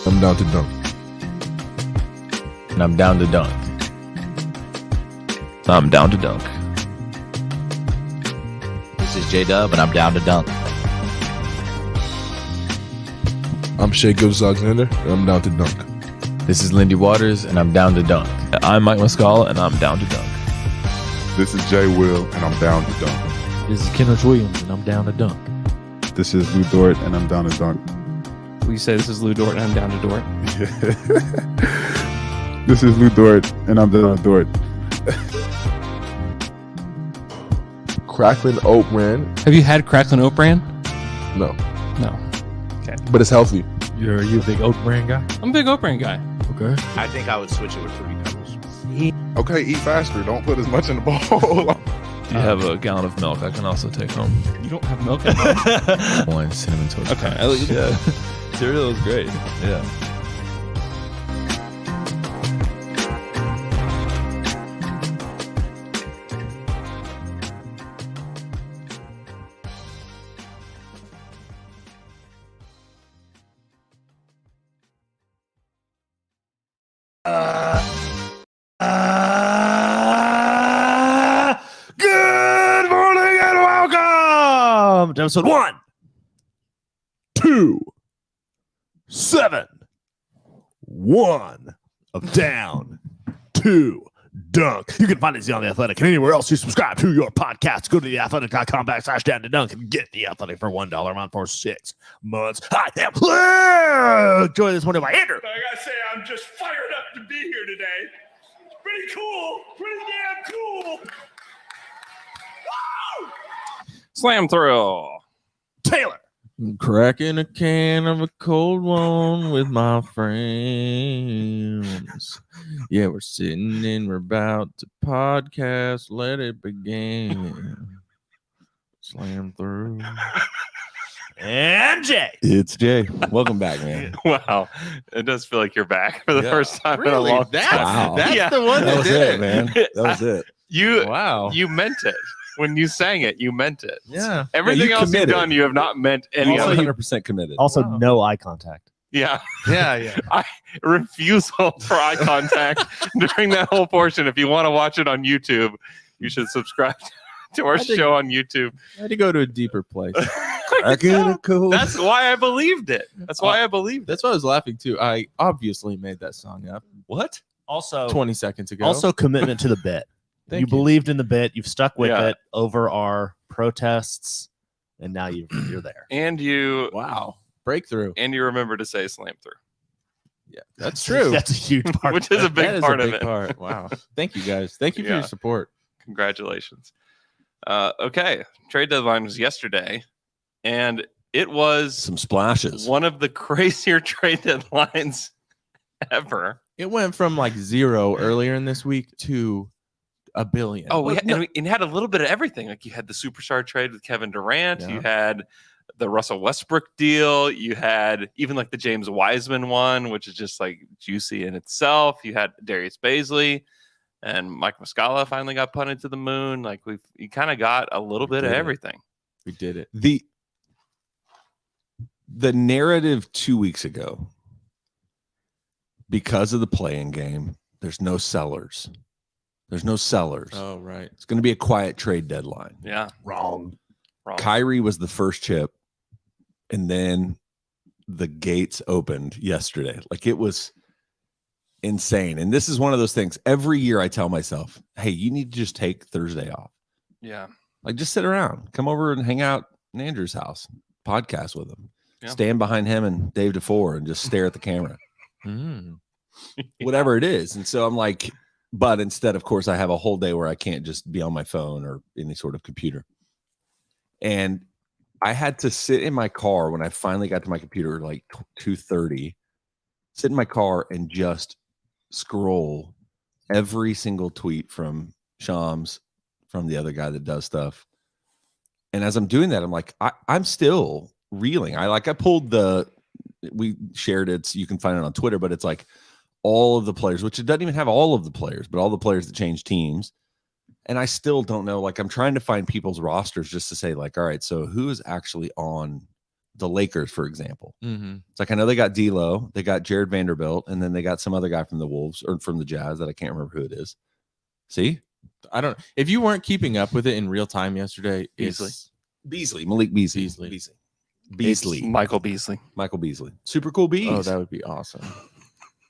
I'm down to dunk. And I'm down to dunk. I'm down to dunk. This is J-Dub, and I'm down to dunk. I'm Shea Gilgeous-Alexander, and I'm down to dunk. This is Lindy Waters, and I'm down to dunk. I'm Mike Muscala, and I'm down to dunk. This is Jay Will, and I'm down to dunk. This is Kenneth Williams, and I'm down to dunk. This is Lou Dort, and I'm down to dunk. We say this is Lou Dort, and I'm down to Dort. This is Lou Dort, and I'm down to Dort. Cracklin Oat Bran? Have you had Cracklin Oat Bran? No, No. Okay. but it's healthy. Are you a big oat brand guy? I'm a big Oat Bran guy. Okay. I think I would switch it with Fruity Pebbles. Okay, eat faster. Don't put as much in the bowl. You have a gallon of milk I can also take home. You don't have milk at home? One cinnamon toast. Okay. Yeah. Cereal is great. Yeah. Good morning and welcome to episode 1, 2, 7, 1 of Down to Dunk. You can find us on The Athletic and anywhere else you subscribe to your podcast. Go to theathletic.com/down to dunk and get The Athletic for $1 a month for 6 months. I am joined this morning by Andrew. I gotta say, I'm just fired up to be here today. It's pretty cool. Pretty damn cool. Woo! Slam through. Taylor. Cracking a can of a cold one with my friends. Yeah, we're sitting and we're about to podcast. Let it begin. Slam through. And Jay. It's Jay. Welcome back, man. Wow. It does feel like you're back for the first time in a long time. That's Yeah. the one that was did it, man. That was it. Wow. You meant it. When you sang it, you meant it. Yeah. Everything you else committed. you've done, you have not meant any Also, of it. 100% committed. Also, Wow. no eye contact. Yeah. Yeah. Refusal for eye contact during that whole portion. If you want to watch it on YouTube, you should subscribe to our show on YouTube. I had to go to a deeper place. Cracking a cold. That's why I believed it. That's why I believed it. That's why I was laughing too. I obviously made that song up. What? Also, 20 seconds ago. also commitment to the bit. Thank you believed in the bit. You've stuck with Yeah. it over our protests, and now you're there. And you Wow. Breakthrough. remember to say slam through. Yeah, that's true. That's a huge part. Which is a big That is part a of big it. part. Wow. Thank you guys. Thank you for Yeah. your support. Congratulations. Okay. Trade deadline was yesterday, and it was Some splashes. one of the crazier trade deadlines ever. It went from like 0 earlier in this week to a billion. Oh, and had a little bit of everything. Like you had the superstar trade with Kevin Durant. Yeah. You had the Russell Westbrook deal. You had even like the James Wiseman one, which is just like juicy in itself. You had Darius Bazley and Mike Muscala finally got punted to the moon. Like you kind of got a little bit of did it. everything. We did it. The narrative 2 weeks ago, because of the playing game, there's no sellers. There's no sellers. Oh, right. It's going to be a quiet trade deadline. Yeah. Wrong. Kyrie was the first chip, and then the gates opened yesterday. Like it was insane. And this is one of those things. Every year I tell myself, hey, you need to just take Thursday off. Yeah. Like just sit around, come over and hang out in Andrew's house, podcast with him, Yeah. stand behind him and Dave DeFore and just stare at the camera, whatever it is. And so I'm like, but instead, of course, I have a whole day where I can't just be on my phone or any sort of computer. And I had to sit in my car when I finally got to my computer, like 2:30, sit in my car and just scroll every single tweet from Shams, from the other guy that does stuff. And as I'm doing that, I'm like, I'm still reeling. I pulled we shared it, so you can find it on Twitter, but it's like all of the players, which it doesn't even have all of the players, but all the players that change teams. And I still don't know. Like, I'm trying to find people's rosters just to say, like, all right, so who is actually on the Lakers, for example? Mm-hmm. It's like, I know they got D'Lo, they got Jared Vanderbilt, and then they got some other guy from the Wolves or from the Jazz that I can't remember who it is. See? I don't. If you weren't keeping up with it in real time yesterday, Beasley, Malik Beasley. Beasley. Michael Beasley. Michael Beasley. Super cool bees. Oh, that would be awesome.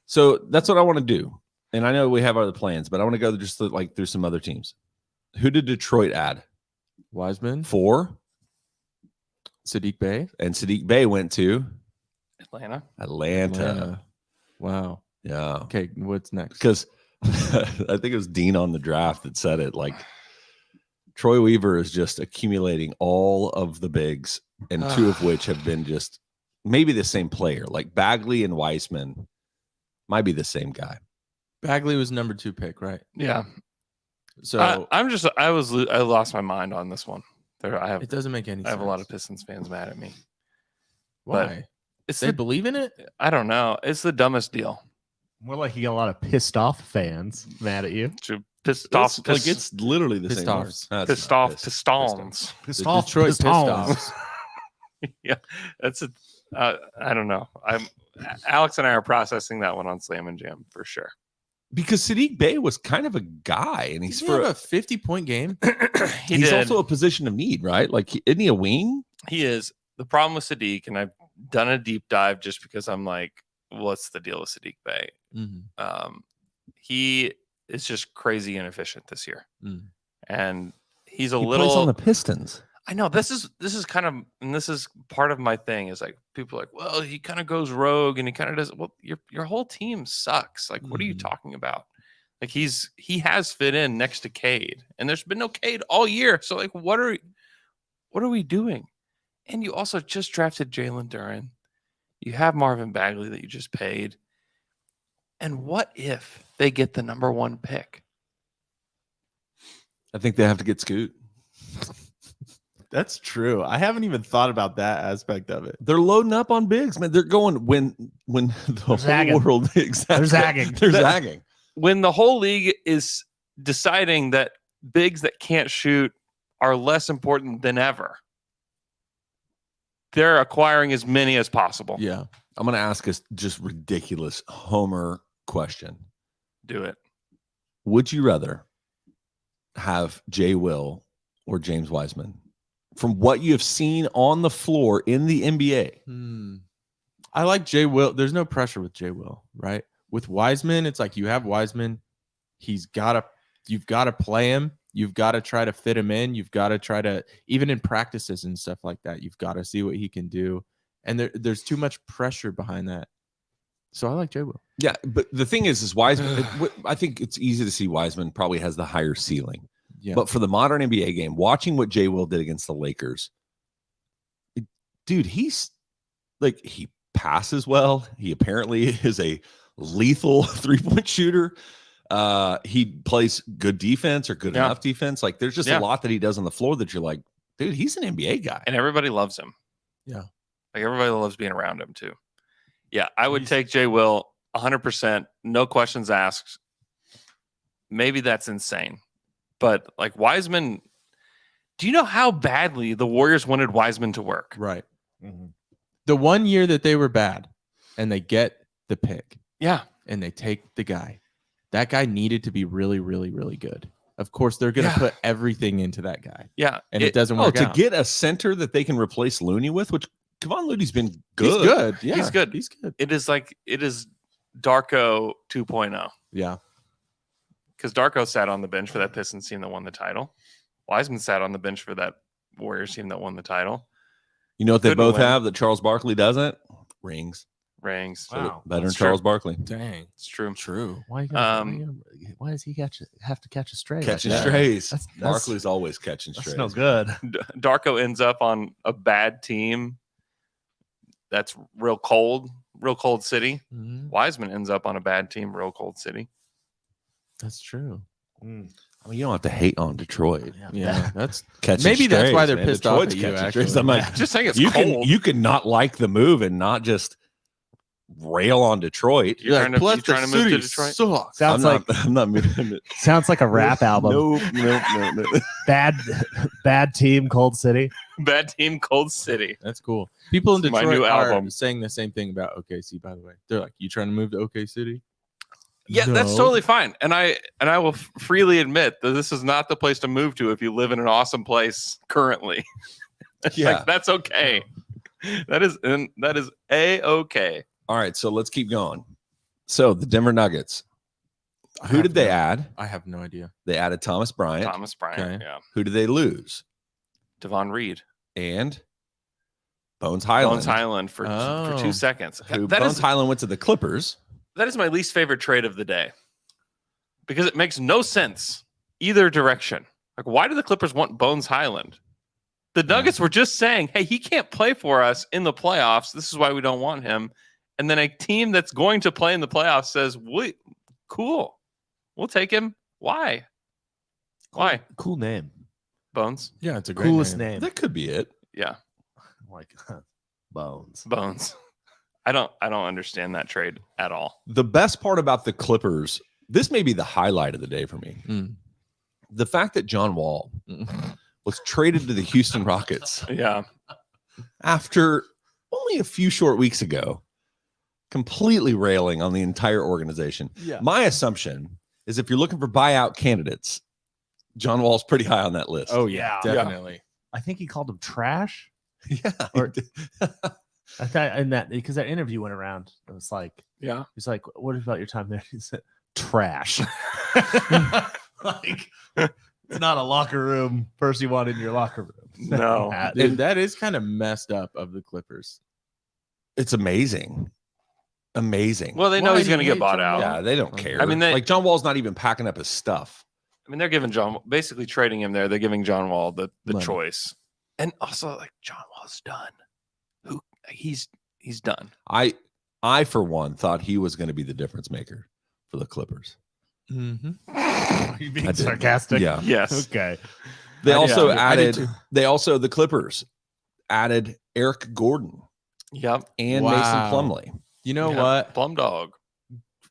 So that's what I want to do. And I know we have other plans, but I want to go just like through some other teams. Who did Detroit add? Wiseman, 4. Sadiq Bey, And Sadiq Bey went to Atlanta. Atlanta. Wow. Yeah. Okay, what's next? Because I think it was Dean on the draft that said it. Like, Troy Weaver is just accumulating all of the bigs, and 2 of which have been just maybe the same player. Like Bagley and Weissman might be the same guy. Bagley was number 2 pick, right? Yeah. So I lost my mind on this one. it doesn't make any sense. I have a lot of Pistons fans mad at me. Why? They believe in it? I don't know. It's the dumbest deal. More like you got a lot of pissed off fans mad at you. Pissed off. It's literally the Pissed same. offs. No, it's Pissed not. off Pistons. Pissed The off Detroit Pistons. Pistons. Yeah, that's a. I don't know. Alex and I are processing that one on Slam and Jam for sure. Because Sadiq Bey was kind of a guy, and he's Didn't he have a 50-point game. he's also a position of need, right? Like, isn't he a wing? He is. The problem with Sadiq, and I've done a deep dive just because I'm like, what's the deal with Sadiq Bey? Mm-hmm. He is just crazy inefficient this year, and he's He little plays on the Pistons. I know this is kind of, and this is part of my thing is like people are like, well, he kind of goes rogue and he kind of does. Well, your whole team sucks. Like, what are you talking about? Like he has fit in next to Cade, and there's been no Cade all year. So like, what are we doing? And you also just drafted Jalen Duren. You have Marvin Bagley that you just paid. And what if they get the number 1 pick? I think they have to get Scoot. That's true. I haven't even thought about that aspect of it. They're loading up on bigs, man. They're going when the whole zagging. world exactly. They're zagging. They're zagging. When the whole league is deciding that bigs that can't shoot are less important than ever, they're acquiring as many as possible. Yeah. I'm going to ask a just ridiculous Homer question. Do it. Would you rather have Jay Will or James Wiseman? From what you have seen on the floor in the NBA. I like Jay Will. There's no pressure with Jay Will, right? With Wiseman, it's like you have Wiseman. You've got to play him. You've got to try to fit him in. You've got to try to, even in practices and stuff like that, you've got to see what he can do. And there's too much pressure behind that. So I like Jay Will. Yeah, but the thing is Wiseman, I think it's easy to see Wiseman probably has the higher ceiling. Yeah. But for the modern NBA game, watching what Jay Will did against the Lakers, dude, he's like, he passes well. He apparently is a lethal 3-point shooter. He plays good defense or good enough defense. Like, there's just a lot that he does on the floor that you're like, dude, he's an NBA guy. And everybody loves him. Yeah. Like, everybody loves being around him too. Yeah, I would take Jay Will 100%. No questions asked. Maybe that's insane. But like Wiseman, do you know how badly the Warriors wanted Wiseman to work? Right. Mm-hmm. The one year that they were bad and they get the pick. Yeah. And they take the guy. That guy needed to be really, really, really good. Of course, they're going to put everything into that guy. Yeah. And it doesn't work out. To get a center that they can replace Looney with, which Kevon Looney's been good. He's good. Yeah. He's good. He's good. It is Darko 2.0. Yeah. Because Darko sat on the bench for that Pistons team that won the title. Wiseman sat on the bench for that Warriors team that won the title. You know what they Couldn't both win. have that Charles Barkley doesn't? Rings. Rings. Wow. Better than That's Charles true. Barkley. Dang. It's true. True. Why does he have to catch a stray? Catching like that? strays. That's- Barkley's always catching That's strays. no good. Darko ends up on a bad team that's real cold city. Mm-hmm. Wiseman ends up on a bad team, real cold city. That's true. I mean, you don't have to hate on Detroit. Yeah. That's Catching maybe that's strays, why they're man. pissed Detroit's off at you. catching Actually. strays. I'm like, Just saying it's you cold. can not like the move and not just rail on Detroit. You're trying to move to Detroit? Sucks. Sounds like I'm not moving it. sounds like a rap album. No. Bad team, Cold City. Bad team, Cold City. That's cool. People in It's my Detroit new are album. saying the same thing about OKC, by the way. They're like, you trying to move to OK City? Yeah, that's No. totally fine. And I will freely admit that this is not the place to move to if you live in an awesome place currently. Yeah. Like, that's okay. That is A-okay. All right, so let's keep going. So the Denver Nuggets. Who did they add? I have no idea. They added Thomas Bryant. Thomas Bryant. Okay. Yeah. Who did they lose? Devon Reed. And Bones Highland. Bones Highland for Oh. 2 seconds. Who That Bones is, Highland went to the Clippers. that is my least favorite trade of the day because it makes no sense either direction. Like, why do the Clippers want Bones Highland? The Nuggets were just saying, hey, he can't play for us in the playoffs. This is why we don't want him. And then a team that's going to play in the playoffs says, wait, cool. We'll take him. Why? Why? Cool name. Bones? Yeah, it's a great Coolest name. name. That could be it. Yeah. Like Bones. Bones. I don't understand that trade at all. The best part about the Clippers, this may be the highlight of the day for me. Mm. The fact that John Wall was traded to the Houston Rockets Yeah. after only a few short weeks ago, completely railing on the entire organization. Yeah. My assumption is if you're looking for buyout candidates, John Wall's pretty high on that list. Oh, yeah, Yeah. definitely. I think he called him trash. yeah. Or- I thought in that because that interview went around. It was like Yeah. he's like, "What about your time there?" He said, "Trash." Like it's not a locker room person you want in your locker room. No. Dude, that is kind of messed up of the Clippers. It's amazing. Amazing. Well, they know Why he's do you going to get hate bought John out. Wall? yeah, they don't care. I mean, they- like John Wall's not even packing up his stuff. I mean, they're giving basically trading him there. They're giving John Wall the Money. choice. And also, like, John Wall's done. He's done. I for one thought he was going to be the difference maker for the Clippers. Mm-hmm. You I being did. sarcastic? Yeah. Yes. Okay. They I did also too. I did added too. the Clippers added Eric Gordon Yep. and Wow. Mason Plumlee. You know Yeah. what? Plum dog.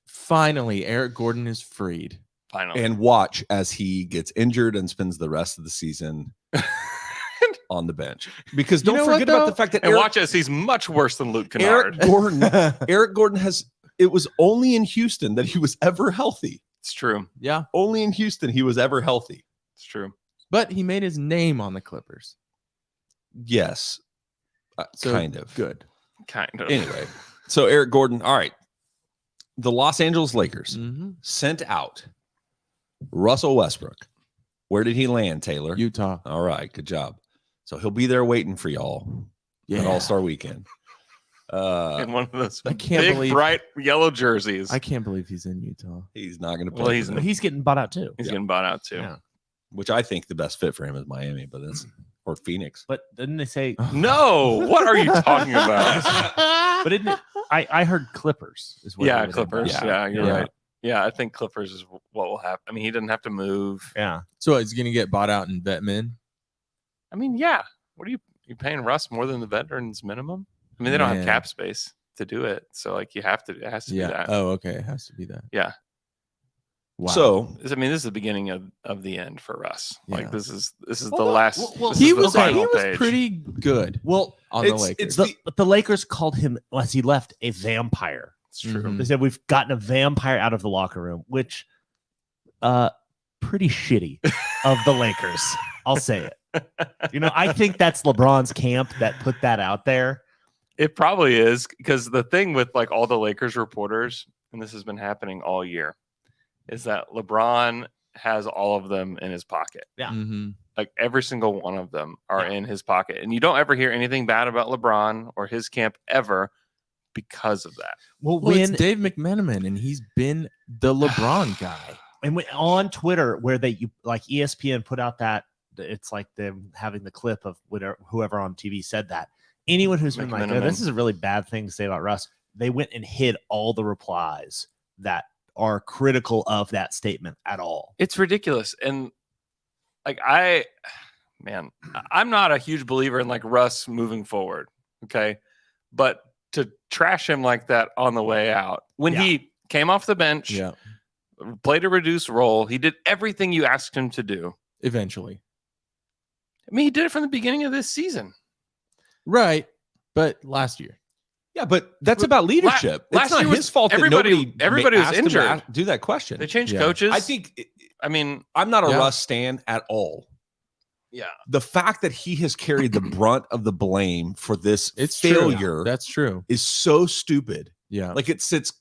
Finally, Eric Gordon is freed. Finally. And watch as he gets injured and spends the rest of the season on the bench. Because You don't know what, forget about though? the fact that and Eric, watch as he's much worse than Luke Kennard. Eric Gordon has it was only in Houston that he was ever healthy. It's true. Yeah, Only in Houston he was ever healthy. It's true. but he made his name on the Clippers. Yes. So kind of. good. Kind of. Anyway, so Eric Gordon, all right. The Los Angeles Lakers Mm-hmm. sent out Russell Westbrook. Where did he land, Taylor? Utah. All right, good job. So he'll be there waiting for y'all Yeah. at All-Star Weekend. In one of those I can't big, believe- bright yellow jerseys. I can't believe he's in Utah. He's not going to play. Well, for he's them, But he's getting bought out too. He's getting bought out too. Yeah. which I think the best fit for him is Miami, but that's or Phoenix. But didn't they say? No, what are you talking about? But didn't it, I heard Clippers is what. Yeah, they would end Clippers. up. Yeah, you're Yeah. right. Yeah, I think Clippers is what will happen. I mean, he doesn't have to move. Yeah. So he's gonna get bought out in vet min. I mean, yeah. What are you paying Russ more than the veterans minimum? I mean, they don't have Man. cap space to do it. So like it has to be Yeah. that. Oh, okay. It has to be that. Yeah. Wow. So I mean, this is the beginning of the end for Russ. Yeah. Like this is the Well, last. well, this he is the was final he was page. pretty good Well, on the it's- Lakers. it's the- but the Lakers called him as he left a vampire. It's true. Mhm. They said we've gotten a vampire out of the locker room, which pretty shitty of the Lakers. I'll say it. You know, I think that's LeBron's camp that put that out there. It probably is because the thing with like all the Lakers reporters, and this has been happening all year, is that LeBron has all of them in his pocket. Yeah. Mhm. Like every single one of them are Yeah. in his pocket. And you don't ever hear anything bad about LeBron or his camp ever because of that. Well, Well, when it's Dave McMenamin, and he's been the LeBron guy. and when, on Twitter, where like ESPN put out that it's like them having the clip of whoever on TV said that. Anyone who's been like, oh, McMenamin. this is a really bad thing to say about Russ, they went and hid all the replies that are critical of that statement at all. It's ridiculous. And like I'm not a huge believer in like Russ moving forward. Okay. But to trash him like that on the way out. When he came off the bench, played a reduced role, he did everything you asked him to do. Eventually. I mean, he did it from the beginning of this season. Right. But last year. Yeah, but that's about leadership. Last It's not year was- his fault that everybody was asked him to injured. do that question. They changed Yeah. coaches. I think I mean, I'm not a Yeah. Russ stan at all. yeah. The fact that he has carried the brunt of the blame for this It's failure True. That's true. is so stupid. Yeah. Like it sits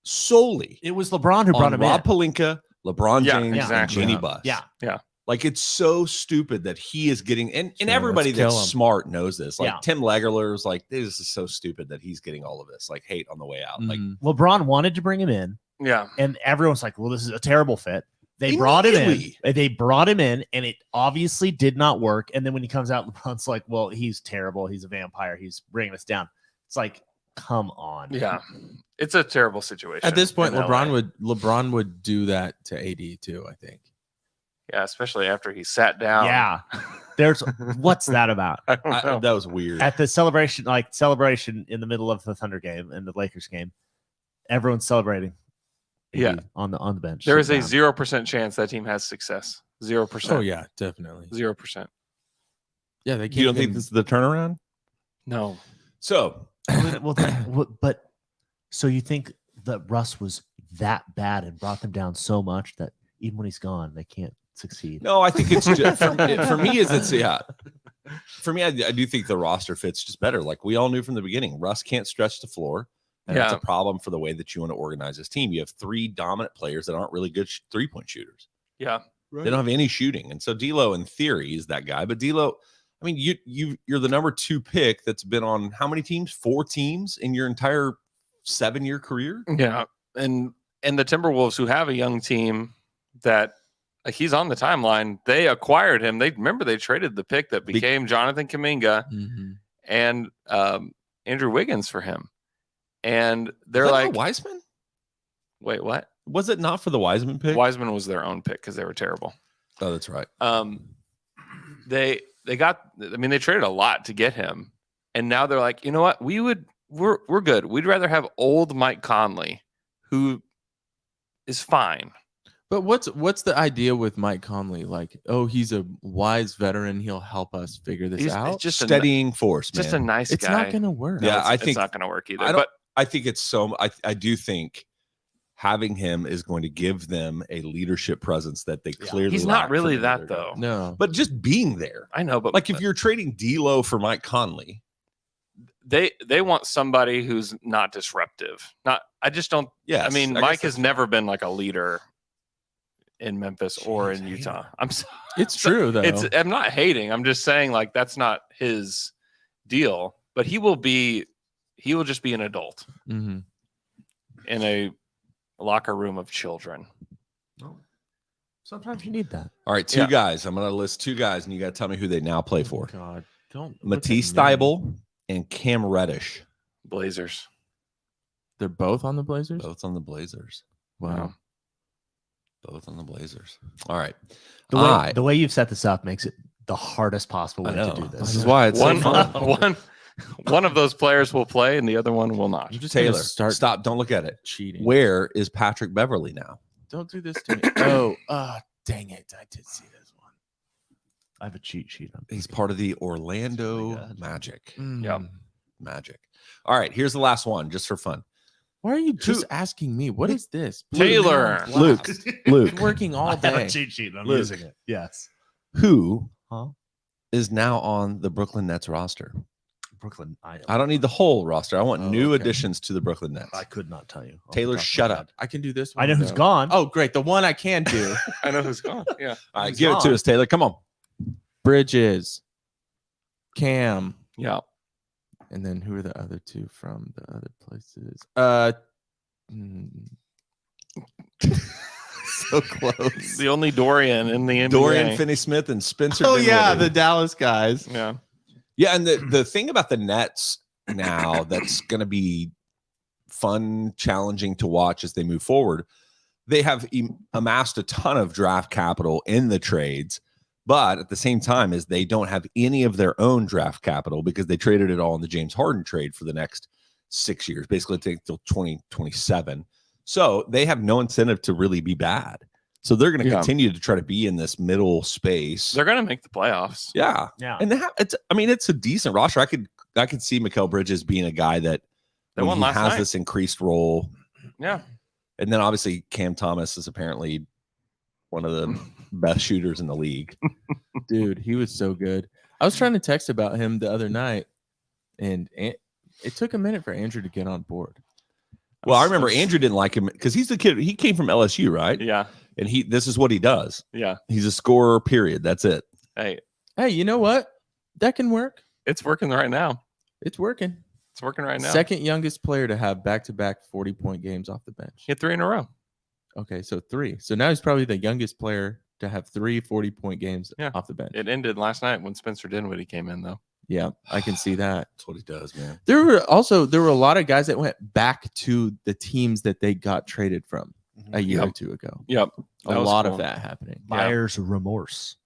solely It was LeBron who brought on him Rob in. Palinka, LeBron Yeah, James, and exactly. Jeannie Yeah. Buss. Yeah. Like it's so stupid that he is getting and Sure, everybody let's kill that's him. smart knows this. Like Yeah. Tim Legler's like, this is so stupid that he's getting all of this, like hate on the way out. Like Mhm. LeBron wanted to bring him in, Yeah. and everyone's like, "Well, this is a terrible fit." They brought him in. Immediately. They brought him in, and it obviously did not work. And then when he comes out, LeBron's like, "Well, he's terrible. He's a vampire. He's bringing us down." It's like, come on. Yeah. It's a terrible situation. At this point, in LA. LeBron would do that to AD too, I think. Yeah, especially after he sat down. Yeah. There's what's that about? I don't know. that was weird. At the celebration in the middle of the Thunder game and the Lakers game, everyone's celebrating. Yeah. on the bench. There is sitting a down. 0% chance that team has success. 0%. Oh yeah, definitely. 0%. Yeah, they can't. You don't think even- this is the turnaround? No. So But so you think that Russ was that bad and brought them down so much that even when he's gone, they can't succeed? no, I think it's just, for me is it's For me, I do think the roster fits just better. Like we all knew from the beginning, Russ can't stretch the floor. And that's Yeah. a problem for the way that you want to organize this team. You have three dominant players that aren't really good 3-point shooters. Yeah. They don't have any shooting. And so D'Lo in theory is that guy. But D'Lo, I mean, you're the number 2 pick that's been on how many teams? 4 teams in your entire 7-year career? Yeah. And the Timberwolves, who have a young team that he's on the timeline, they acquired him. They traded the pick that became Jonathan Kuminga Mhm. and Andrew Wiggins for him. And they're Was that like, not Wiseman? wait, what? Was it not for the Wiseman pick? Wiseman was their own pick because they were terrible. Oh, that's right. They traded a lot to get him, and now they're like, you know what? We're good. We'd rather have old Mike Conley, who is fine. But what's the idea with Mike Conley? Like, oh, he's a wise veteran. He'll help us figure this He's out. just Steadying force, man. just a nice It's guy. not going to work. Yeah, I it's think- not going to work either. I don't- But I think it's so. I do think having him is going to give them a leadership presence that they clearly. he's lack not from really the that other guy. though. No. But just being there, I know, but like if you're trading D'Lo for Mike Conley, they want somebody who's not disruptive. I just don't. yes, I mean, guess Mike has that's- never been like a leader in Memphis or in Jeez, Utah. I'm sorry. It's true though. I'm not hating. I'm just saying like that's not his deal. But he will just be an adult Mhm. in a locker room of children. Sometimes you need that. All right, 2 Yeah. guys. I'm going to list 2 guys, and you got to tell me who they now play for. God, don't. look Matisse at me. Thybulle and Cam Reddish, Blazers. They're both on the Blazers. both on the Blazers. Wow. Both on the Blazers. All right. The way you've set this up makes it the hardest possible I way know. to do this. This is why it's One, so fun. one of those players will play, and the other one will not. I'm just gonna Taylor, start stop. Don't look at it. cheating. Where is Patrick Beverly now? Don't do this to me. Oh, dang it! I did see this one. I have a cheat sheet. He's part of the Orlando God. Magic. Yep. Magic. All right, here's the last one, just for fun. Why are you just asking me? What is this? Taylor. Luke. Been working all I have a day. cheat sheet. I'm Luke. using it. Yes. Who Huh? is now on the Brooklyn Nets roster? Brooklyn. I don't need the whole roster. I want Oh, new okay. additions to the Brooklyn Nets. I could not tell you. off the Taylor, top of shut my up. I can do this one. I know who's though. gone. Oh, great. The one I can do. I know who's gone. Yeah. All right, Who's give it to gone? us, Taylor. Come on. Bridges, Cam, Yeah. and then who are the other 2 from the other places? So close. The only Dorian in the NBA. Dorian Finney-Smith and Spencer. Oh yeah, Dinwiddie. the Dallas guys. Yeah. Yeah, and the thing about the Nets now that's going to be fun, challenging to watch as they move forward, they have amassed a ton of draft capital in the trades, but at the same time is they don't have any of their own draft capital because they traded it all in the James Harden trade for the next 6 years, basically take till 2027. So they have no incentive to really be bad. So they're going to continue to try to be in this middle space. They're going to make the playoffs. Yeah. And it's a decent roster. I could see Mikal Bridges being a guy that They won last has night. this increased role. Yeah. And then obviously Cam Thomas is apparently one of the best shooters in the league. Dude, he was so good. I was trying to text about him the other night, and it took a minute for Andrew to get on board. Well, I remember Andrew didn't like him because he's the kid. He came from LSU, right? Yeah. And this is what he does. Yeah. He's a scorer, period. That's it. Hey, you know what? That can work. it's working right now. It's working. It's working right now. Second youngest player to have back-to-back 40-point games off the bench. He had 3 in a row. Okay, so 3. So now he's probably the youngest player to have 3 40-point games Yeah. off the bench. It ended last night when Spencer Dinwiddie came in, though. Yeah, I can see that. That's what he does, man. There were a lot of guys that went back to the teams that they got traded from a year or two ago. Yep. A lot of that happening. buyer's remorse.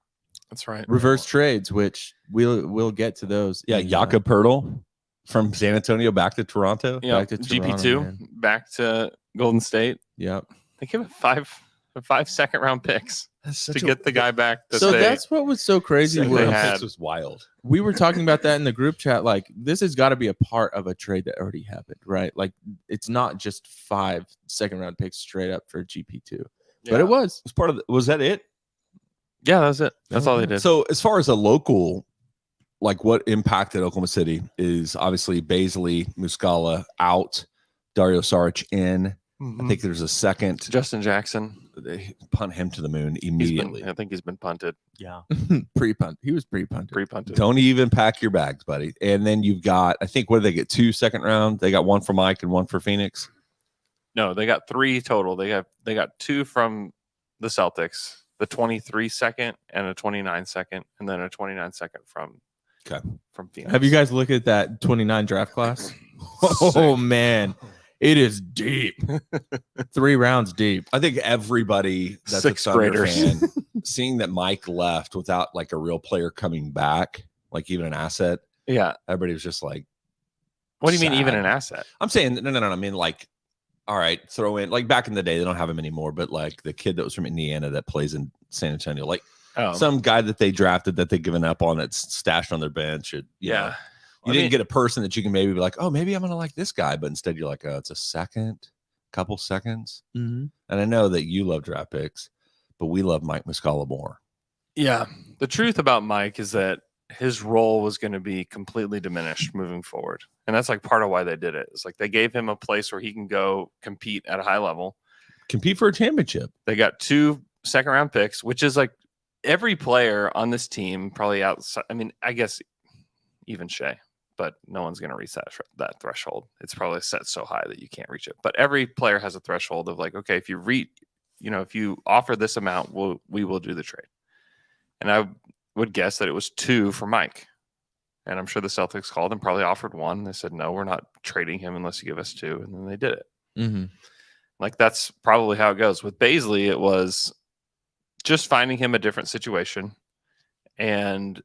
That's right. Reverse trades, which we'll get to those. Yeah, in, Jakob Pertl from San Antonio back to Toronto. Yeah. back to Toronto, GP2 man. back to Golden State. Yep. They give him 5 second-round picks to get the guy back. To So stay. that's what was so crazy. Second Was, round had- This was wild. we were talking about that in the group chat. Like, this has got to be a part of a trade that already happened, right? Like, it's not just 5 second-round picks straight up for GP2, but it was. Was part of was that it? Yeah, that was it. That's all they did. So as far as a local, like what impacted Oklahoma City is obviously Bazley, Muscala out, Darius Saric in. I think there's a second. Justin Jackson. They punt him to the moon immediately. I think he's been punted, Yeah. Pre-punt. He was pre-punted. pre-punted. Don't even pack your bags, buddy. And then you've got, I think, what did they get? 2 second round. They got 1 for Mike and 1 for Phoenix. No, they got 3 total. They got 2 from the Celtics, the 23 second and a 29 second, and then a 29 second from Phoenix. Have you guys looked at that 29 draft class? Oh, man. It is deep. 3 rounds deep. I think everybody that's Sixth a Thunder graders. fan, seeing that Mike left without like a real player coming back, like even an asset, Yeah. everybody was just like, What do you mean, even sad. an asset? I'm saying, no. I mean, like, all right, throw in, like back in the day, they don't have him anymore, but like the kid that was from Indiana that plays in San Antonio, like Oh, some guy that they drafted that they've given up on that's stashed on their bench. You know, yeah. you didn't get a person that you can maybe be like, oh, maybe I'm going to like this guy. But instead, you're like, oh, it's a couple seconds. Mm-hmm. And I know that you love draft picks, but we love Mike Muscala more. Yeah. The truth about Mike is that his role was going to be completely diminished moving forward. And that's like part of why they did it. It's like they gave him a place where he can go compete at a high level. Compete for a championship. They got 2 second round picks, which is like every player on this team probably outside. I mean, I guess even Shea, but no one's going to reach that threshold. It's probably set so high that you can't reach it. But every player has a threshold of like, okay, if you if you offer this amount, we will do the trade. And I would guess that it was 2 for Mike. And I'm sure the Celtics called and probably offered 1. They said, no, we're not trading him unless you give us 2. And then they did it. Mm-hmm. Like that's probably how it goes. With Bazley, it was just finding him a different situation. And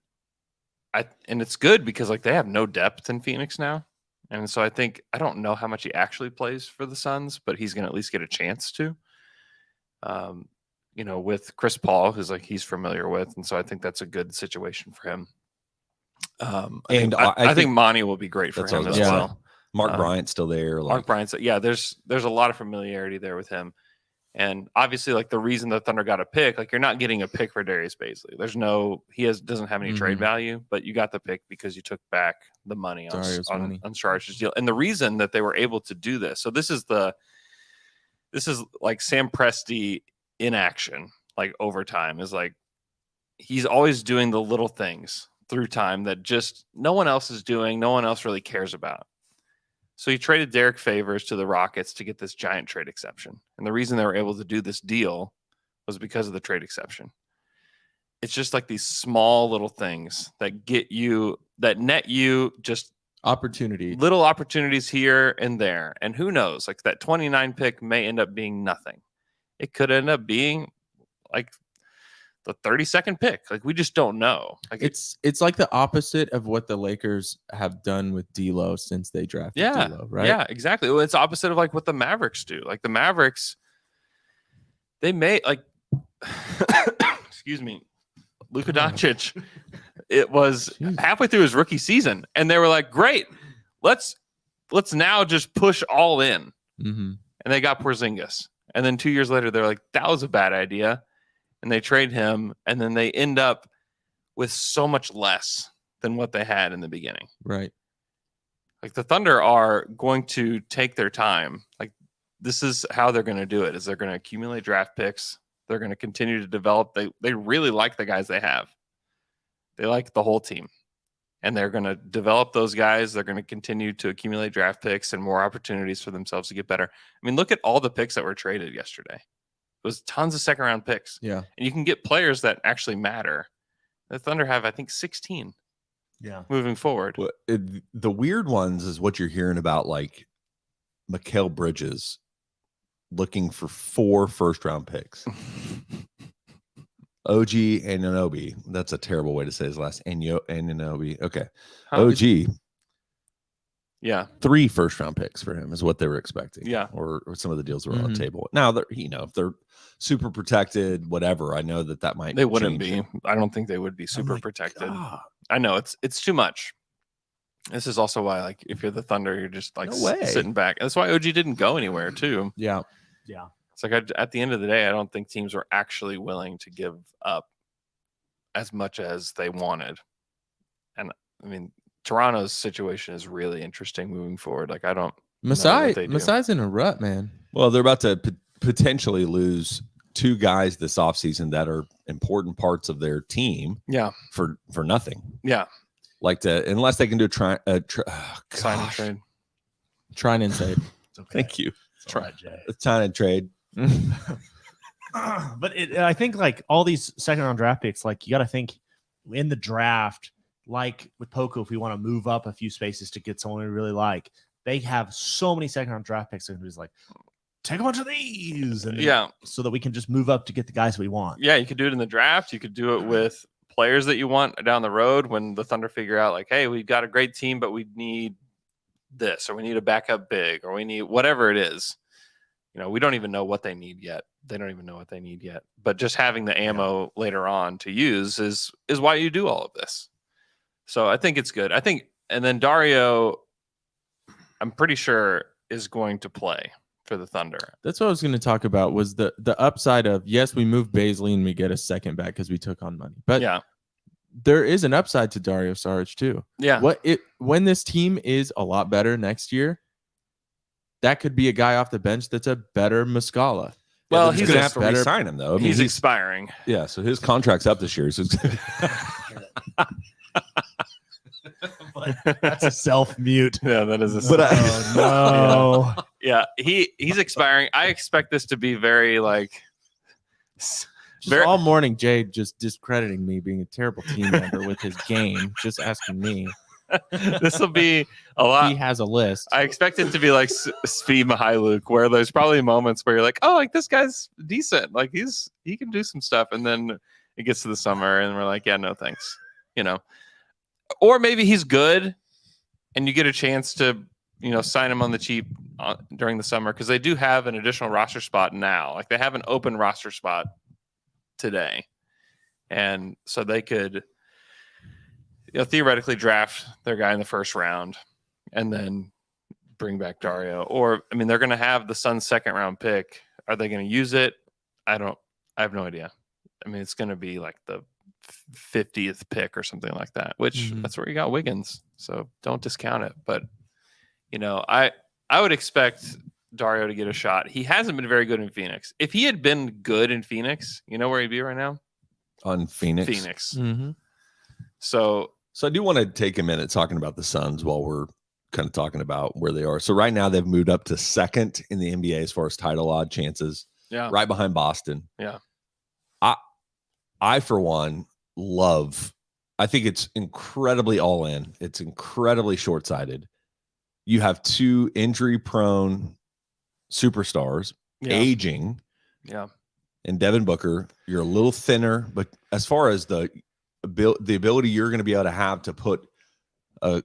it's good because like they have no depth in Phoenix now. And so I don't know how much he actually plays for the Suns, but he's going to at least get a chance to. With Chris Paul, who's like he's familiar with, and so I think that's a good situation for him. I think Monty will be great for That's him what I as was gonna well. say. Mark Bryant's still there. Like, Mark Bryant's, yeah. There's a lot of familiarity there with him, and obviously, like the reason the Thunder got a pick, like you're not getting a pick for Darius Bazley. Doesn't have any trade value, but you got the pick because you took back the money on Saric's deal, and the reason that they were able to do this. So this is like Sam Presti in action, like over time, is like he's always doing the little things through time that just no one else is doing, no one else really cares about. So he traded Derek Favors to the Rockets to get this giant trade exception. And the reason they were able to do this deal was because of the trade exception. It's just like these small little things that net you just little opportunities here and there. And who knows, like that 29 pick may end up being nothing. It could end up being like the 32nd pick. Like we just don't know. Like It's like the opposite of what the Lakers have done with D'Lo since they drafted D'Lo, right? Yeah, exactly. Well, it's opposite of like what the Mavericks do. Like the Mavericks, they may like excuse me, Luka Doncic. It was halfway through his rookie season, and they were like, "Great, let's now just push all in." Mm-hmm. And they got Porzingis, and then 2 years later, they're like, "That was a bad idea," and they trade him, and then they end up with so much less than what they had in the beginning. Right. Like the Thunder are going to take their time. Like this is how they're going to do it. Is they're going to accumulate draft picks. They're going to continue to develop. They really like the guys they have. They like the whole team, and they're going to develop those guys. They're going to continue to accumulate draft picks and more opportunities for themselves to get better. I mean, look at all the picks that were traded yesterday. It was tons of second round picks. Yeah. And you can get players that actually matter. The Thunder have, I think, 16 moving forward. Well, the weird ones is what you're hearing about, like Mikal Bridges looking for 4 first-round picks. OG Anunoby. That's a terrible way to say his last Anunoby. Okay. OG. Yeah. 3 first-round picks for him is what they were expecting. Yeah. Or some of the deals were on the table. Now, if they're super protected, whatever, I know that might They wouldn't be. change. I don't think they would be super my protected. God. I know it's too much. This is also why, like, if you're the Thunder, you're just like No way. sitting back. That's why OG didn't go anywhere too. Yeah. It's like at the end of the day, I don't think teams were actually willing to give up as much as they wanted. And I mean, Toronto's situation is really interesting moving forward. Like I don't. Masai's in a rut, man. Well, they're about to potentially lose 2 guys this offseason that are important parts of their team. Yeah. For nothing. Yeah. Like unless they can do Sign and gosh. trade. Trying and save. Thank you. Try, Jay. Sign and trade. But I think like all these second round draft picks, like you got to think in the draft, like with Poku, if we want to move up a few spaces to get someone we really like, they have so many second round draft picks and who's like, take a bunch of these, and so that we can just move up to get the guys we want. Yeah, you could do it in the draft. You could do it with players that you want down the road when the Thunder figure out like, hey, we've got a great team, but we need this, or we need a backup big, or we need whatever it is. You know, we don't even know what they need yet. They don't even know what they need yet. But just having the ammo later on to use is why you do all of this. So I think it's good. I think, and then Dario, I'm pretty sure is going to play for the Thunder. That's what I was going to talk about was the upside of, yes, we moved Bazley and we get a second back because we took on money. But yeah, there is an upside to Dario Saric too. Yeah. When this team is a lot better next year, that could be a guy off the bench that's a better Muscala. Well, Yeah, he's going to have to re-sign him, though. I mean, he's expiring. Yeah, so his contract's up this year. So That's a self-mute. Yeah, that is a But Oh, no. yeah, he's expiring. I expect this to be very like Just all morning, Jay just discrediting me being a terrible team member with his game, just asking me. this will be a lot. He has a list. I expect it to be like Svi Mihailuk, where there's probably moments where you're like, oh, like this guy's decent, like he can do some stuff, and then it gets to the summer and we're like, yeah, no thanks, you know. Or maybe he's good, and you get a chance to, you know, sign him on the cheap during the summer because they do have an additional roster spot now. Like they have an open roster spot today, and so they could, you know, theoretically draft their guy in the first round and then bring back Dario. Or, I mean, they're going to have the Suns' second round pick. Are they going to use it? I have no idea. I mean, it's going to be like the 50th pick or something like that, which that's where you got Wiggins. So don't discount it. But, you know, I would expect Dario to get a shot. He hasn't been very good in Phoenix. If he had been good in Phoenix, you know where he'd be right now? On Phoenix. Mm-hmm. So I do want to take a minute talking about the Suns while we're kind of talking about where they are. So right now they've moved up to second in the NBA as far as title odd chances, yeah, right behind Boston. Yeah. I for one I think it's incredibly all in. It's incredibly short-sighted. You have 2 injury-prone superstars aging. Yeah. and Devin Booker. You're a little thinner, but as far as the ability you're going to be able to have to put a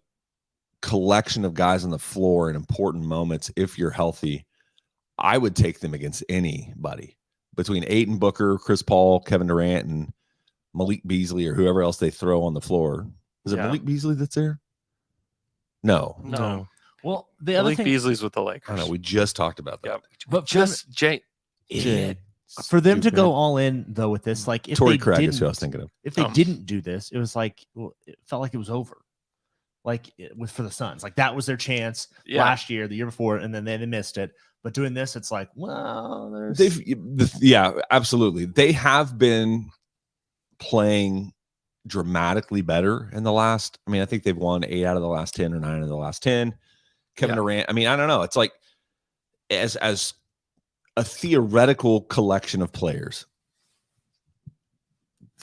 collection of guys on the floor in important moments, if you're healthy, I would take them against anybody between Ayton, Booker, Chris Paul, Kevin Durant, and Malik Beasley or whoever else they throw on the floor. Is it Malik Beasley that's there? No. Well, the other Malik thing Beasley's with the I Lakers. know. We just talked about that. Yep. But Just Jay. for them to Stupid. go all in though with this, like if Torrey they Craig is didn't, who I was thinking of. if they didn't do this, it was like it felt like it was over. Like it was for the Suns, like that was their chance last year, the year before, and then they missed it. But doing this, it's like, well, there's Absolutely. They have been playing dramatically better in the last. I mean, I think they've won 8 out of the last 10 or 9 out of the last 10. Kevin Durant. I mean, I don't know. It's like as a theoretical collection of players.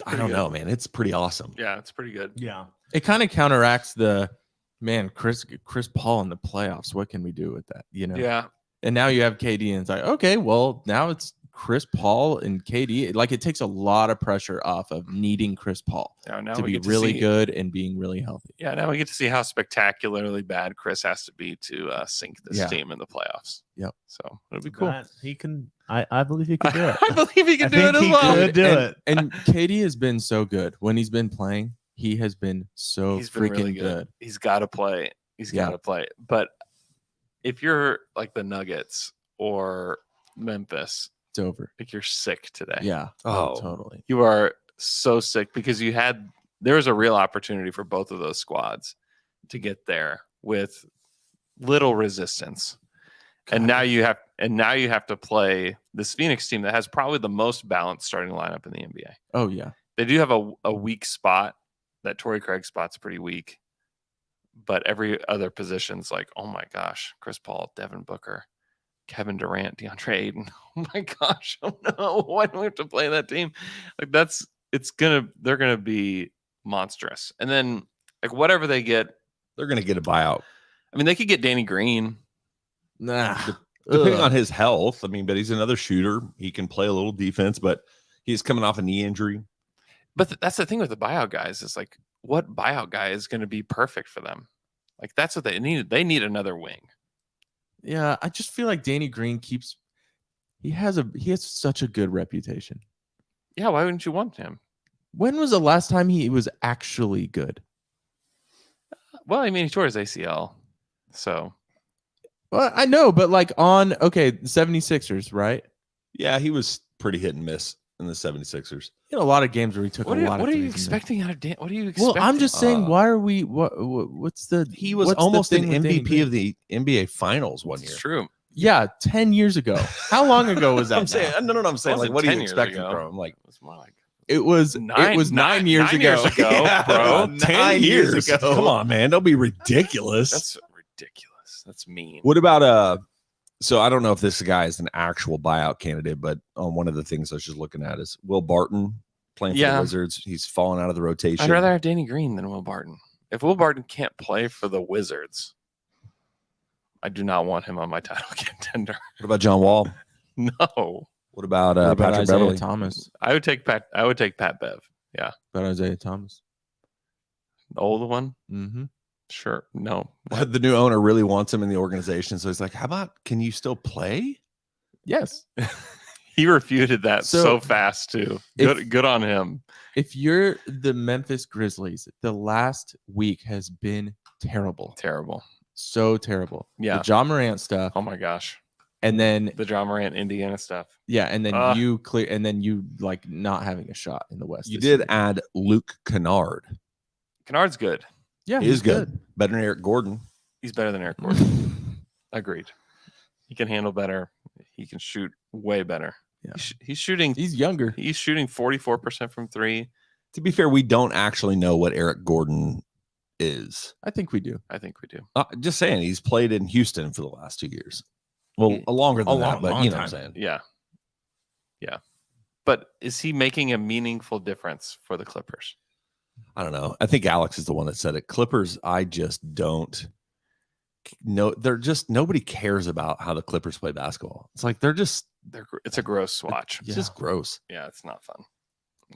I don't know, man. It's pretty awesome. Yeah, it's pretty good. yeah. It kind of counteracts the Chris Paul in the playoffs. What can we do with that? You know? Yeah. And now you have KD, and it's like, okay, well, now it's Chris Paul and KD. Like, it takes a lot of pressure off of needing Chris Paul Now to we be get to really see- good and being really healthy. Yeah, now we get to see how spectacularly bad Chris has to be to sink this team in the playoffs. Yep. So it'll be cool. He can. I believe he can do it. I believe he can I do it think as he well. could do it. And KD has been so good when he's been playing. He has been so He's been freaking really good. He's got to play. He's got to play. But if you're like the Nuggets or Memphis, It's over. like you're sick today. Yeah. Oh. Totally. You are so sick because there was a real opportunity for both of those squads to get there with little resistance. And now you have to play this Phoenix team that has probably the most balanced starting lineup in the NBA. Oh, yeah. They do have a weak spot. That Torrey Craig spot's pretty weak. But every other position's like, oh my gosh, Chris Paul, Devin Booker, Kevin Durant, DeAndre Ayton. Oh my gosh. Oh no. Why do we have to play that team? Like they're gonna be monstrous. And then like whatever they get, They're going to get a buyout. I mean, they could get Danny Green. Nah. Depending on his health. I mean, but he's another shooter. He can play a little defense, but he's coming off a knee injury. But that's the thing with the buyout guys is like, what buyout guy is going to be perfect for them? Like that's what they need. They need another wing. Yeah. I just feel like Danny Green he has such a good reputation. Yeah, why wouldn't you want him? When was the last time he was actually good? Well, I mean, he tore his ACL. So Well, I know, but like the 76ers, right? Yeah, he was pretty hit and miss in the 76ers. In a lot of games where he took what a are lot of you threes and- expecting out of Dan? What are you Well, expecting? I'm just saying, why are we? What's the? He was what's the almost an thing with Danny MVP Green? of the NBA Finals one year. It's true. Yeah, 10 years ago. How long ago was that? I'm saying, now? no. I'm saying, Wasn't like, what are 10 you years expecting ago. from him? Like, It's more like It was 9 years ago. Yeah, bro. 10 years ago. Come on, man. Don't be ridiculous. That's ridiculous. That's mean. What about so I don't know if this guy is an actual buyout candidate, but one of the things I was just looking at is Will Barton playing for the Wizards. He's fallen out of the rotation. I'd rather have Danny Green than Will Barton. If Will Barton can't play for the Wizards, I do not want him on my title contender. What about John Wall? No. What about, What about Patrick Isaiah Beverly? Thomas? I would take Pat Bev. Yeah. About Isaiah Thomas? The old one? Mm-hmm. Sure. No. The new owner really wants him in the organization, so he's like, "How about? Can you still play?" Yes. He refuted that So, so fast too. Good on him. If you're the Memphis Grizzlies, the last week has been terrible. Terrible. So terrible. Yeah. The John Morant stuff. Oh my gosh. And then The John Morant Indiana stuff. yeah, and then Ugh. you like not having a shot in the West. You this did year. add Luke Kennard. Kennard's good. Yeah, He is good. Better than Eric Gordon. He's better than Eric Gordon. Agreed. He can handle better. He can shoot way better. Yeah. He's shooting. He's younger. He's shooting 44% from three. To be fair, we don't actually know what Eric Gordon is. I think we do. I think we do. Just saying, he's played in Houston for the last 2 years. Well, Yeah. longer than A that, long, but long you know what I'm time. saying. Yeah. Yeah. But is he making a meaningful difference for the Clippers? I don't know. I think Alex is the one that said it. Clippers, I just don't know. They're just, nobody cares about how the Clippers play basketball. It's like they're just It's a gross swatch. It's just gross. Yeah, it's not fun.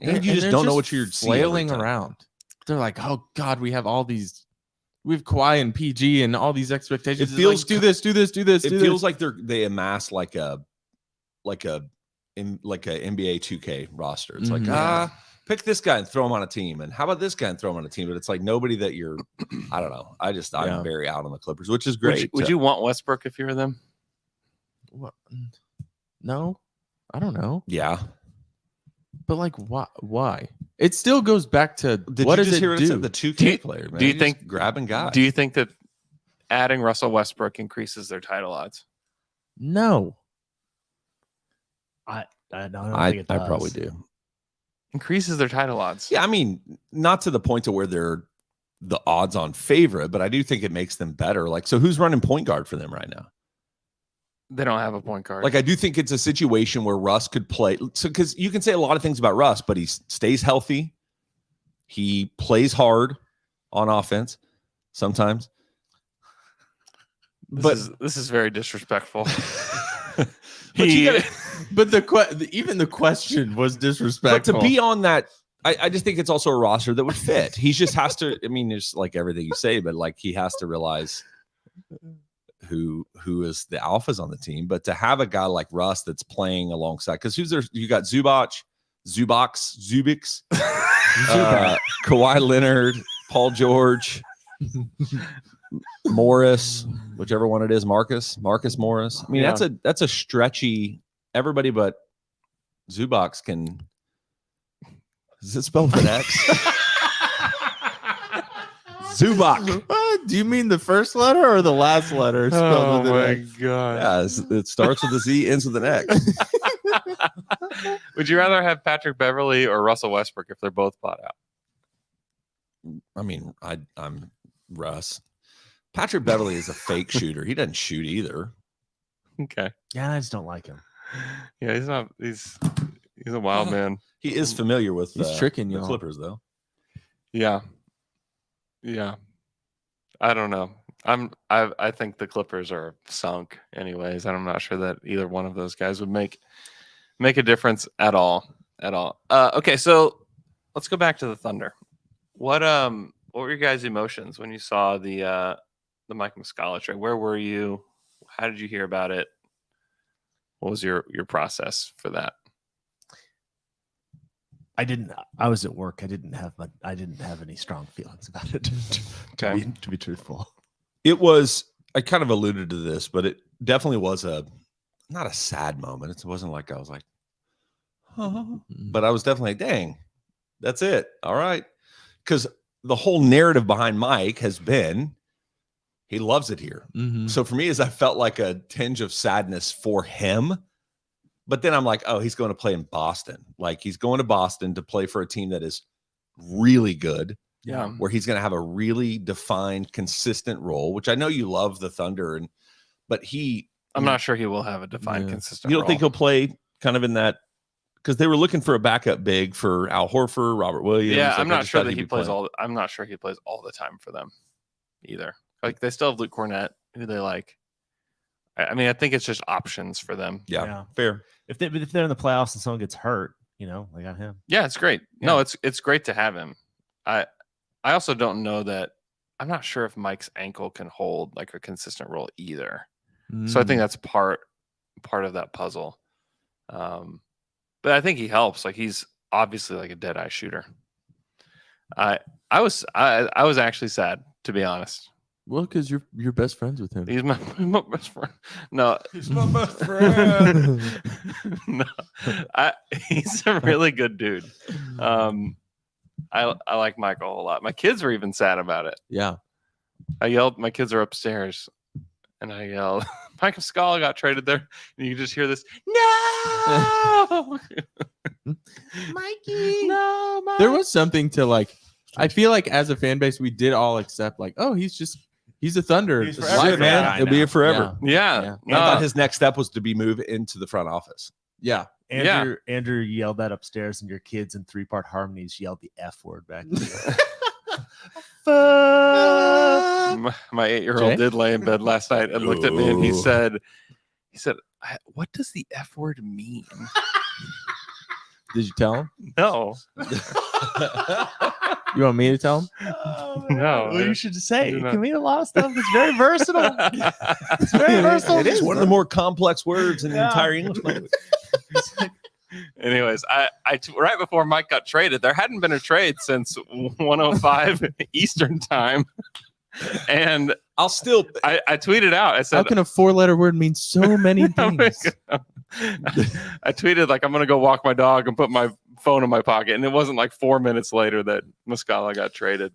And you just they're don't know what you're flailing seeing every time. around. They're like, oh God, we have Kawhi and PG and all these expectations. It It's feels like, do this. It feels like they amass like a NBA 2K roster. It's like pick this guy and throw him on a team, and how about this guy and throw him on a team? But it's like nobody that you're. I don't know. I'm very out on the Clippers, which is great. Would you want Westbrook if you were them? What? No, I don't know. Yeah. But like, why? It still goes back to what does it do? The 2K player, man. Do you You're think just grabbing guys? Do you think that adding Russell Westbrook increases their title odds? No. I don't I think it does. probably do. Increases their title odds. Yeah, I mean, not to the point to where they're the odds-on favorite, but I do think it makes them better. Like, so who's running point guard for them right now? They don't have a point guard. Like, I do think it's a situation where Russ could play. So, because you can say a lot of things about Russ, but he stays healthy. He plays hard on offense sometimes. This is very disrespectful. But Even the question was disrespectful. But to be on that, I just think it's also a roster that would fit. He just has to. I mean, there's like everything you say, but like he has to realize who is the alphas on the team. But to have a guy like Russ that's playing alongside, because who's there? You got Zubix, Kawhi Leonard, Paul George, Morris, whichever one it is, Marcus Morris. I mean, that's a stretchy. Everybody but Zubix can. Is it spelled with an X? Zubac. Do you mean the first letter or the last letter? Spelled with an X? God! Yeah, it starts with a Z, ends with an X. Would you rather have Patrick Beverly or Russell Westbrook if they're both bought out? I mean, I'm Russ. Patrick Beverly is a fake shooter. He doesn't shoot either. Okay. Yeah, I just don't like him. Yeah, he's not. He's a wild man. He is familiar with He's tricking the y'all. Clippers, though. Yeah. I don't know. I think the Clippers are sunk anyways. I'm not sure that either one of those guys would make a difference at all. Okay, so let's go back to the Thunder. What were your guys' emotions when you saw the Mike Muscala trade? Where were you? How did you hear about it? What was your process for that? I was at work. I didn't have any strong feelings about it. Okay. To be truthful. It was, I kind of alluded to this, but it definitely was not a sad moment. It wasn't like I was like, oh, but I was definitely like, dang, that's it. All right. Because the whole narrative behind Mike has been he loves it here. Mm-hmm. So for me, I felt like a tinge of sadness for him. But then I'm like, oh, he's going to play in Boston. Like he's going to Boston to play for a team that is really good. Yeah. Where he's going to have a really defined, consistent role, which I know you love the Thunder. But I'm not sure he will have a defined, consistent You don't role. think he'll play kind of in that? Because they were looking for a backup big for Al Horford, Robert Williams. Yeah, Like, I'm I not just sure thought that he'd he be plays playing. I'm not sure he plays all the time for them either. Like they still have Luke Cornett, who they like. I mean, I think it's just options for them. Yeah, fair. If they're in the playoffs and someone gets hurt, they got him. Yeah, it's great. No, it's great to have him. I also don't know that. I'm not sure if Mike's ankle can hold like a consistent role either. So I think that's part of that puzzle. But I think he helps. Like he's obviously like a dead eye shooter. I was actually sad, to be honest. Well, because you're best friends with him. He's my best friend. No, He's my best friend. no, he's a really good dude. I like Michael a whole lot. My kids were even sad about it. Yeah. I yelled. My kids are upstairs, and I yelled, "Mike Muscala got traded there." And you just hear this, "No, Mikey, no, Mike." There was something to like. I feel like as a fan base, we did all accept like, oh, he's a Thunder. He's It's forever, life, man. I He'll be know. here forever. Yeah. Yeah. I thought his next step was to be moved into the front office. Yeah. Andrew yelled that upstairs, and your kids in 3-part harmonies yelled the F word back. My 8-year-old Jay? did lay in bed last night and looked at me and he said, What does the F word mean? Did you tell him? No. You want me to tell him? No. Well, you should say do it not. can mean a lot of stuff. It's very versatile. It's very versatile. It is one of the more complex words in the entire English language. Anyways, right before Mike got traded, there hadn't been a trade since 1:05 Eastern time. And I'll still. I tweeted out. I How said, can a 4-letter word mean so many I'm things? I tweeted like I'm gonna go walk my dog and put my phone in my pocket, and it wasn't like 4 minutes later that Muscala got traded.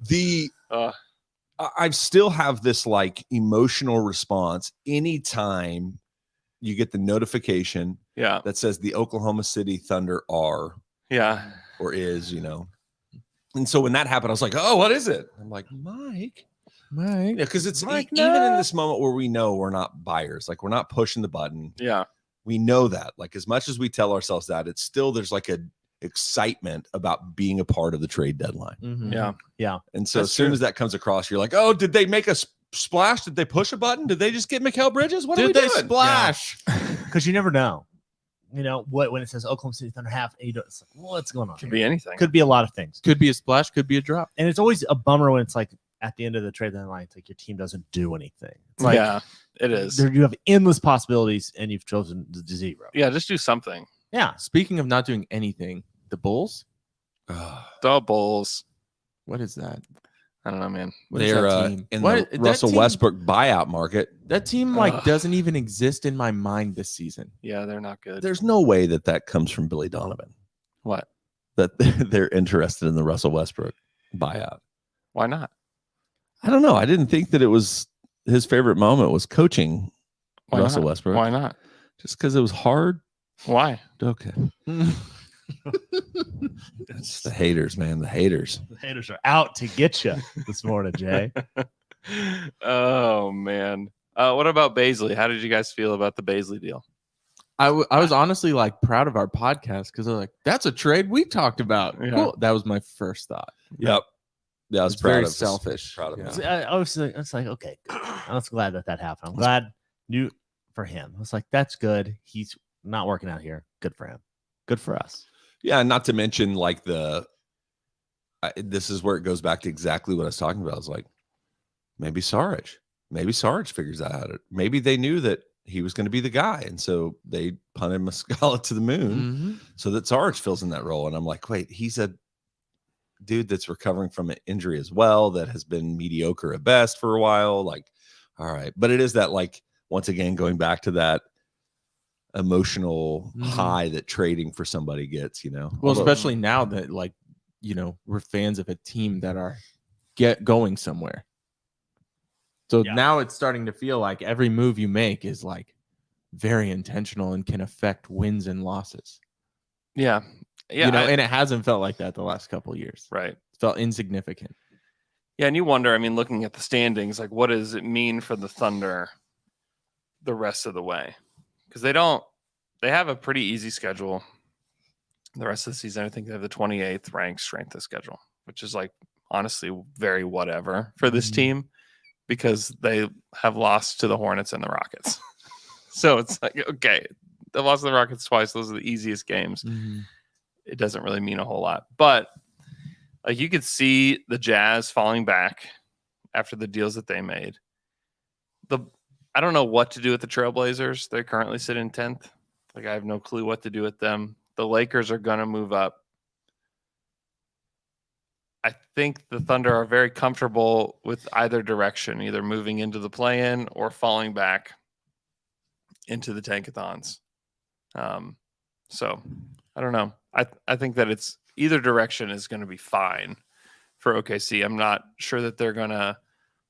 I still have this like emotional response anytime you get the notification Yeah, that says the Oklahoma City Thunder are yeah, or is, And so when that happened, I was like, oh, what is it? I'm like, Mike. Because it's Mike, even in no. this moment where we know we're not buyers, like we're not pushing the button. yeah. We know that, like, as much as we tell ourselves that, it's still there's like a excitement about being a part of the trade dedeadline. Mhm. Yeah. And so That's as soon true. as that comes across, you're like, oh, did they make a splash? Did they push a button? Did they just get Mikal Bridges? What are we Did they doing? splash? Because you never know. What when it says Oklahoma City Thunder have, and you don't, it's like, what's going on? Could here? be anything. Could be a lot of things. Could be a splash, could be a drop. And it's always a bummer when it's like at the end of the trade deadline, it's like your team doesn't do anything. It's like Yeah, it is. you have endless possibilities and you've chosen zero. Yeah, just do something. Yeah. Speaking of not doing anything, the Bulls? The Bulls. What is that? I don't know, man. What is They're that team? in What- the that Russell team- Westbrook buyout market. That team doesn't even exist in my mind this season. Yeah, they're not good. There's no way that comes from Billy Donovan, What? that they're interested in the Russell Westbrook buyout. Why not? I don't know. I didn't think that it was his favorite moment was coaching Why Russell not? Westbrook. Why not? Just because it was hard. Why? Okay. It's the haters, man. The haters. The haters are out to get you this morning, Jay. Oh man. What about Bazley? How did you guys feel about the Bazley deal? I was honestly like proud of our podcast because I was like, that's a trade we talked about. Yeah. Cool. That was my first thought. Yep. Yeah, I was It's proud very of selfish. Proud of Yeah. him. So I was like, okay, good. I was glad that happened. I'm glad new for him. I was like, that's good. He's not working out here. Good for him. Good for us. Yeah, not to mention like this is where it goes back to exactly what I was talking about. I was like, maybe Saric figures that out. Maybe they knew that he was going to be the guy, and so they punted Muscala to the moon so that Saric fills in that role. And I'm like, wait, he's a dude that's recovering from an injury as well, that has been mediocre at best for a while. Like, all right, but it is that, like, once again going back to that emotional high that trading for somebody gets, Well, Although- especially now that we're fans of a team that are going somewhere. So Yeah. now it's starting to feel like every move you make is like very intentional and can affect wins and losses. Yeah. Yeah. And it hasn't felt like that the last couple of years. Right. It felt insignificant. Yeah, and you wonder, I mean, looking at the standings, like what does it mean for the Thunder the rest of the way? Because they have a pretty easy schedule. The rest of the season, I think they have the 28th ranked strength of schedule, which is like honestly very whatever for this team because they have lost to the Hornets and the Rockets. So it's like, okay, they lost to the Rockets twice. Those are the easiest games. It doesn't really mean a whole lot. But like you could see the Jazz falling back after the deals that they made. I don't know what to do with the Trailblazers. They're currently sitting 10th. Like I have no clue what to do with them. The Lakers are going to move up. I think the Thunder are very comfortable with either direction, either moving into the play-in or falling back into the tankathons. So I don't know. I think that it's either direction is going to be fine for OKC. I'm not sure that they're going to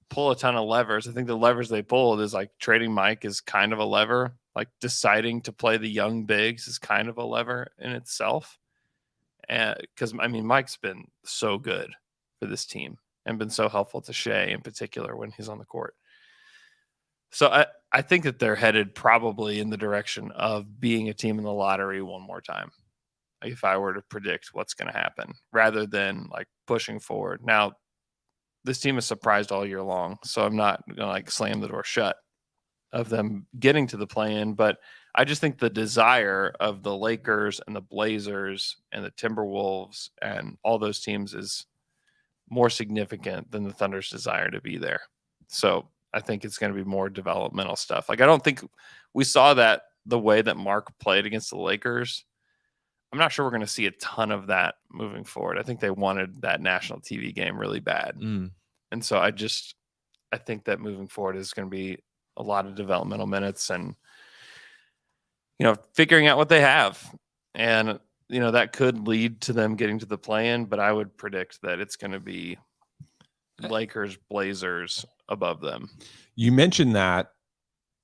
pull a ton of levers. I think the levers they pulled is like trading Mike is kind of a lever. Like deciding to play the young bigs is kind of a lever in itself. And because I mean, Mike's been so good for this team and been so helpful to Shea in particular when he's on the court. So I think that they're headed probably in the direction of being a team in the lottery one more time. If I were to predict what's going to happen rather than like pushing forward. Now, this team is surprised all year long, so I'm not going to like slam the door shut of them getting to the play-in, but I just think the desire of the Lakers and the Blazers and the Timberwolves and all those teams is more significant than the Thunder's desire to be there. So I think it's going to be more developmental stuff. Like, I don't think we saw that the way that Mark played against the Lakers. I'm not sure we're going to see a ton of that moving forward. I think they wanted that national TV game really bad. And so I think that moving forward is going to be a lot of developmental minutes and, figuring out what they have. And, that could lead to them getting to the play-in, but I would predict that it's going to be Lakers, Blazers above them. You mentioned that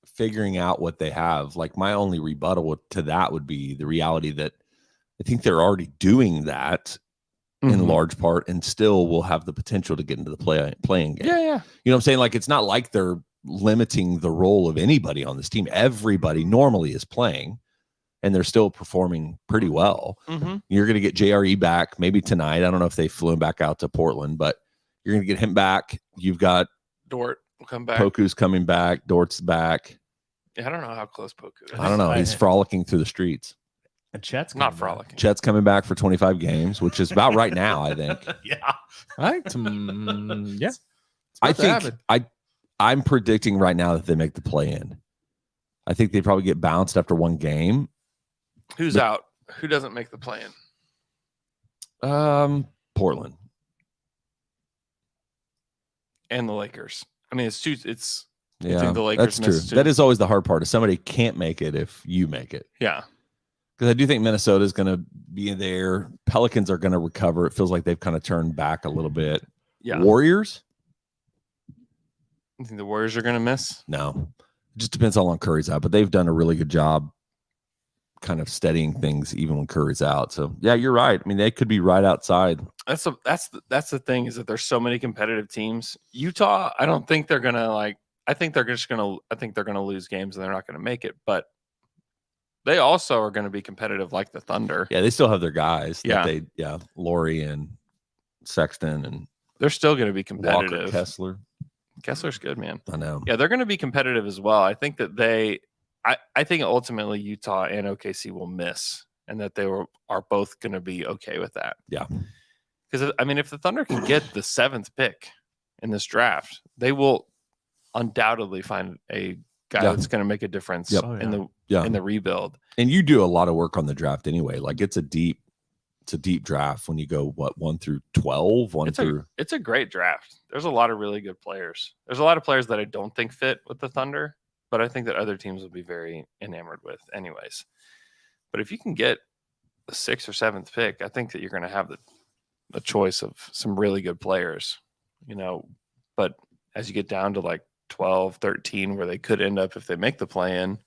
figuring out what they have. Like, my only rebuttal to that would be the reality that I think they're already doing that in large part, and still will have the potential to get into the playing game. Yeah. You know what I'm saying? Like, it's not like they're limiting the role of anybody on this team. Everybody normally is playing, and they're still performing pretty well. You're going to get JRE back maybe tonight. I don't know if they flew him back out to Portland, but you're going to get him back. You've got Dort will come back. Poku's coming back. Dort's back. Yeah, I don't know how close Poku is. I don't know. He's frolicking through the streets. And Chet's Not coming frolicking. Chet's coming back for 25 games, which is about right now, I think. back. Yeah. Right? Yeah. I think I'm predicting right now that they make the play-in. I think they probably get bounced after one game. Who's out? Who doesn't make the play-in? Portland. And the Lakers. I mean, it's I Yeah, think the Lakers that's true. missed too. That is always the hard part. Is somebody can't make it if you make it. Yeah. Because I do think Minnesota is going to be there. Pelicans are going to recover. It feels like they've kind of turned back a little bit. Yeah. Warriors? You think the Warriors are going to miss? No. It just depends how long Curry's out. But they've done a really good job kind of steadying things even when Curry's out. So, yeah, you're right. I mean, they could be right outside. That's the thing, is that there's so many competitive teams. Utah, I don't think they're going to I think they're going to lose games and they're not going to make it. But they also are going to be competitive like the Thunder. Yeah, they still have their guys. Yeah. Laurie and Sexton and They're still going to be Walker competitive. Kessler. Kessler's good, man. I know. Yeah, they're going to be competitive as well. I think that I think ultimately Utah and OKC will miss, and that are both going to be okay with that. Yeah. Because, I mean, if the Thunder can get the 7th pick in this draft, they will undoubtedly find a guy that's going to make a difference in the rebuild. And you do a lot of work on the draft anyway. Like, it's a deep draft when you go 1 through 12. It's a great draft. There's a lot of really good players. There's a lot of players that I don't think fit with the Thunder, but I think that other teams will be very enamored with anyways. But if you can get the 6th or 7th pick, I think that you're going to have the choice of some really good players, but as you get down to like 12, 13, where they could end up if they make the play-in,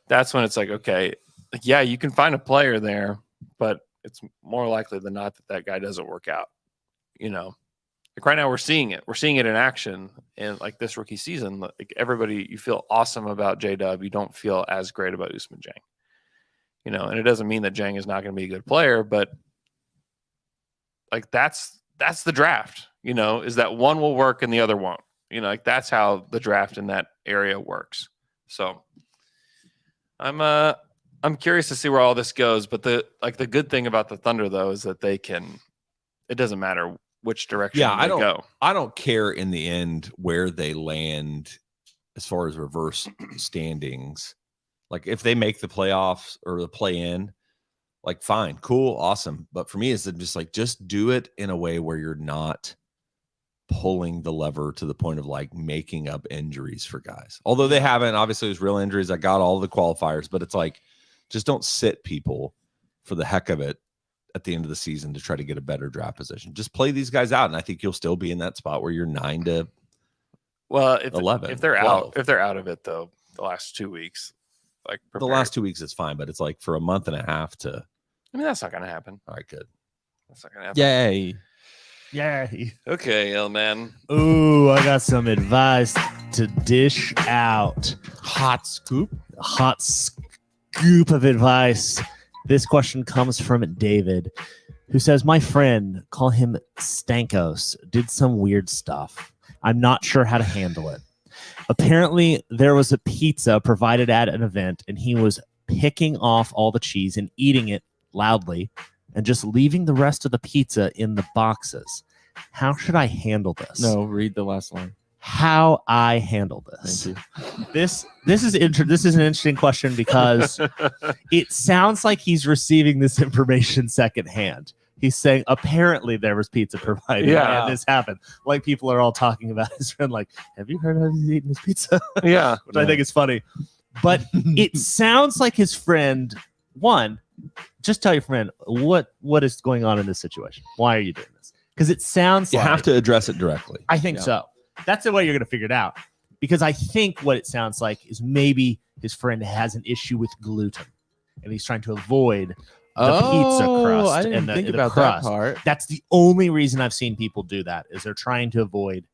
that's when it's like, okay, yeah, you can find a player there, but it's more likely than not that guy doesn't work out. Like right now we're seeing it in action, and like this rookie season, like everybody, you feel awesome about J-Dub. You don't feel as great about Ousmane Dieng, and it doesn't mean that Dieng is not going to be a good player, but like that's the draft, is that one will work and the other won't. Like that's how the draft in that area works. So I'm curious to see where all this goes, but the good thing about the Thunder though is that it doesn't matter which direction they go. I don't care in the end where they land as far as reverse standings. Like if they make the playoffs or the play-in, like fine, cool, awesome. But for me, it's just do it in a way where you're not pulling the lever to the point of like making up injuries for guys. Although they haven't, obviously there's real injuries. I got all the qualifiers, but it's like, just don't sit people for the heck of it at the end of the season to try to get a better draft position. Just play these guys out, and I think you'll still be in that spot where you're 9 to 11. If they're 12. out of it though, the last 2 weeks, like The last 2 weeks is fine, but it's like for a month and a half to. I mean, that's not going to happen. All right, good. That's not going to happen. Yay. Yay. Okay, L man. Ooh, I got some advice to dish out. Hot scoop. Hot scoop of advice. This question comes from David, who says, my friend, call him Stankos, did some weird stuff. I'm not sure how to handle it. Apparently, there was a pizza provided at an event, and he was picking off all the cheese and eating it loudly and just leaving the rest of the pizza in the boxes. How should I handle this? No, read the last line. How I handle this. Thank you. This is this is an interesting question because it sounds like he's receiving this information secondhand. He's saying apparently there was pizza provided and this happened. Like people are all talking about his friend. Like, have you heard how he's eating his pizza? Yeah. Which I think is funny. But it sounds like his friend. One, just tell your friend what is going on in this situation. Why are you doing this? Because it sounds You like have to address it directly. I think so. That's the way you're going to figure it out. Because I think what it sounds like is maybe his friend has an issue with gluten, and he's trying to avoid the pizza crust I didn't and think the about crust. that part. That's the only reason I've seen people do that is they're trying to avoid.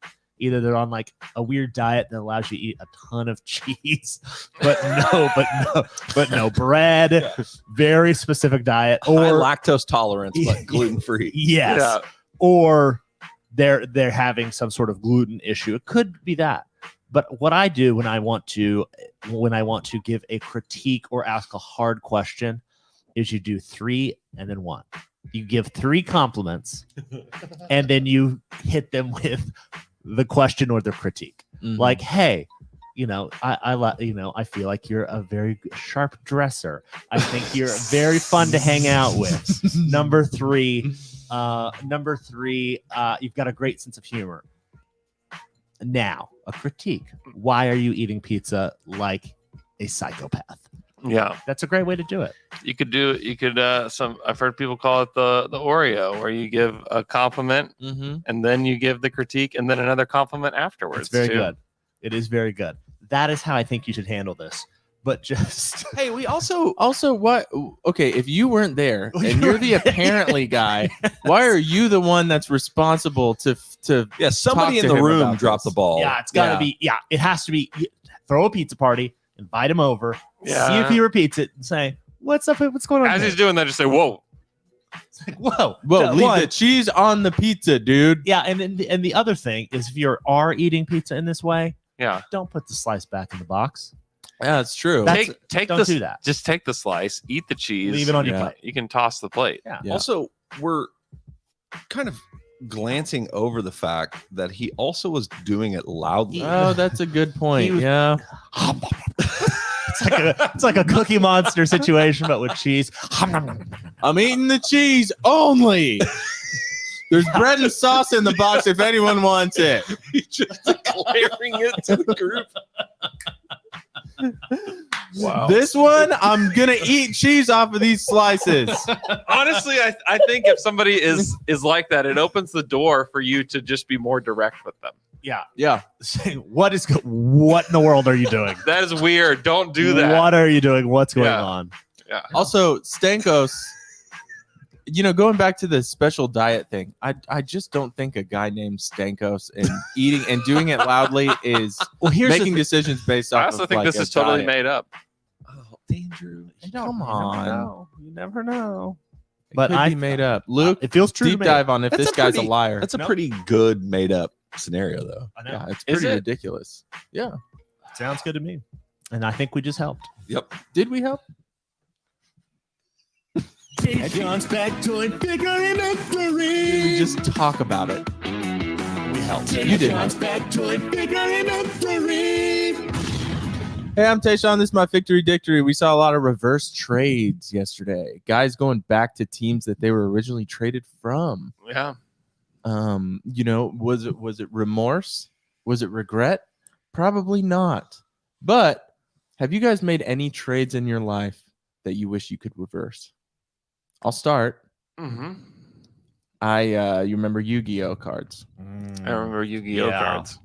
Either they're on like a weird diet that allows you to eat a ton of cheese, but no bread, very specific diet, High or lactose tolerance, but gluten free. yes, Yeah. or they're having some sort of gluten issue. It could be that. But what I do when I want to give a critique or ask a hard question is you do 3 and then 1. You give 3 compliments and then you hit them with the question or the critique. Mhm. Like, hey, I feel like you're a very sharp dresser. I think you're very fun to hang out with. Number 3, you've got a great sense of humor. Now, a critique. Why are you eating pizza like a psychopath? Yeah. That's a great way to do it. I've heard people call it the Oreo, where you give a compliment and then you give the critique and then another compliment afterwards. It's very too. good. It is very good. That is how I think you should handle this. But just Hey, we also what? Okay, if you weren't there and you're the apparently guy, why are you the one that's responsible to Yeah, somebody Talk in to the him room about dropped this. the ball. yeah, it's gotta Yeah. be. Yeah, it has to be. Throw a pizza party, invite him over, see Yeah. if he repeats it, and say, "What's up? What's going on?" As here?" he's doing that, just say, "Whoa." It's like, whoa, Well, leave one, the cheese on the pizza, dude. yeah, and then the other thing is, if you are eating pizza in this way, Yeah. don't put the slice back in the box. Yeah, that's true. That's- Take don't the do that. Just take the slice, eat the cheese, Leave it on your Yeah. plate. You can toss the plate. Yeah. Yeah. Also, we're kind of glancing over the fact that he also was doing it loudly. Oh, that's a good point. He was- Yeah. It's like a Cookie Monster situation, but with cheese. I'm eating the cheese only. There's bread and sauce in the box if anyone wants it. He's just declaring it to the group. Wow. This one, I'm gonna eat cheese off of these slices. Honestly, I think if somebody is like that, it opens the door for you to just be more direct with them. Yeah. Yeah. What in the world are you doing? That is weird. Don't do that. What are you doing? What's going Yeah. on? Yeah. Also, Stankos, going back to the special diet thing, I just don't think a guy named Stankos and eating and doing it loudly is Well, here's making decisions based off I also of think like this a is totally diet. made up. Oh, Andrew. Come on. You never know. It But could I be made up. Luke, it feels true deep to me. dive on if That's this a guy's a pretty- liar. That's a Nope. pretty good made up scenario, though. I know. Yeah, it's Is pretty it? ridiculous. Yeah. Sounds good to me. And I think we just helped. Yep. Did we help? John's back toy figuring victory. We just talk about it. We helped. You did. back toy figuring victory. Hey, I'm Tayshawn. This is my Victory Dictory. We saw a lot of reverse trades yesterday. Guys going back to teams that they were originally traded from. Yeah. Was it remorse? Was it regret? Probably not. But have you guys made any trades in your life that you wish you could reverse? I'll start. Mm-hmm. You remember Yu-Gi-Oh cards? I remember Yu-Gi-Oh Yeah. cards.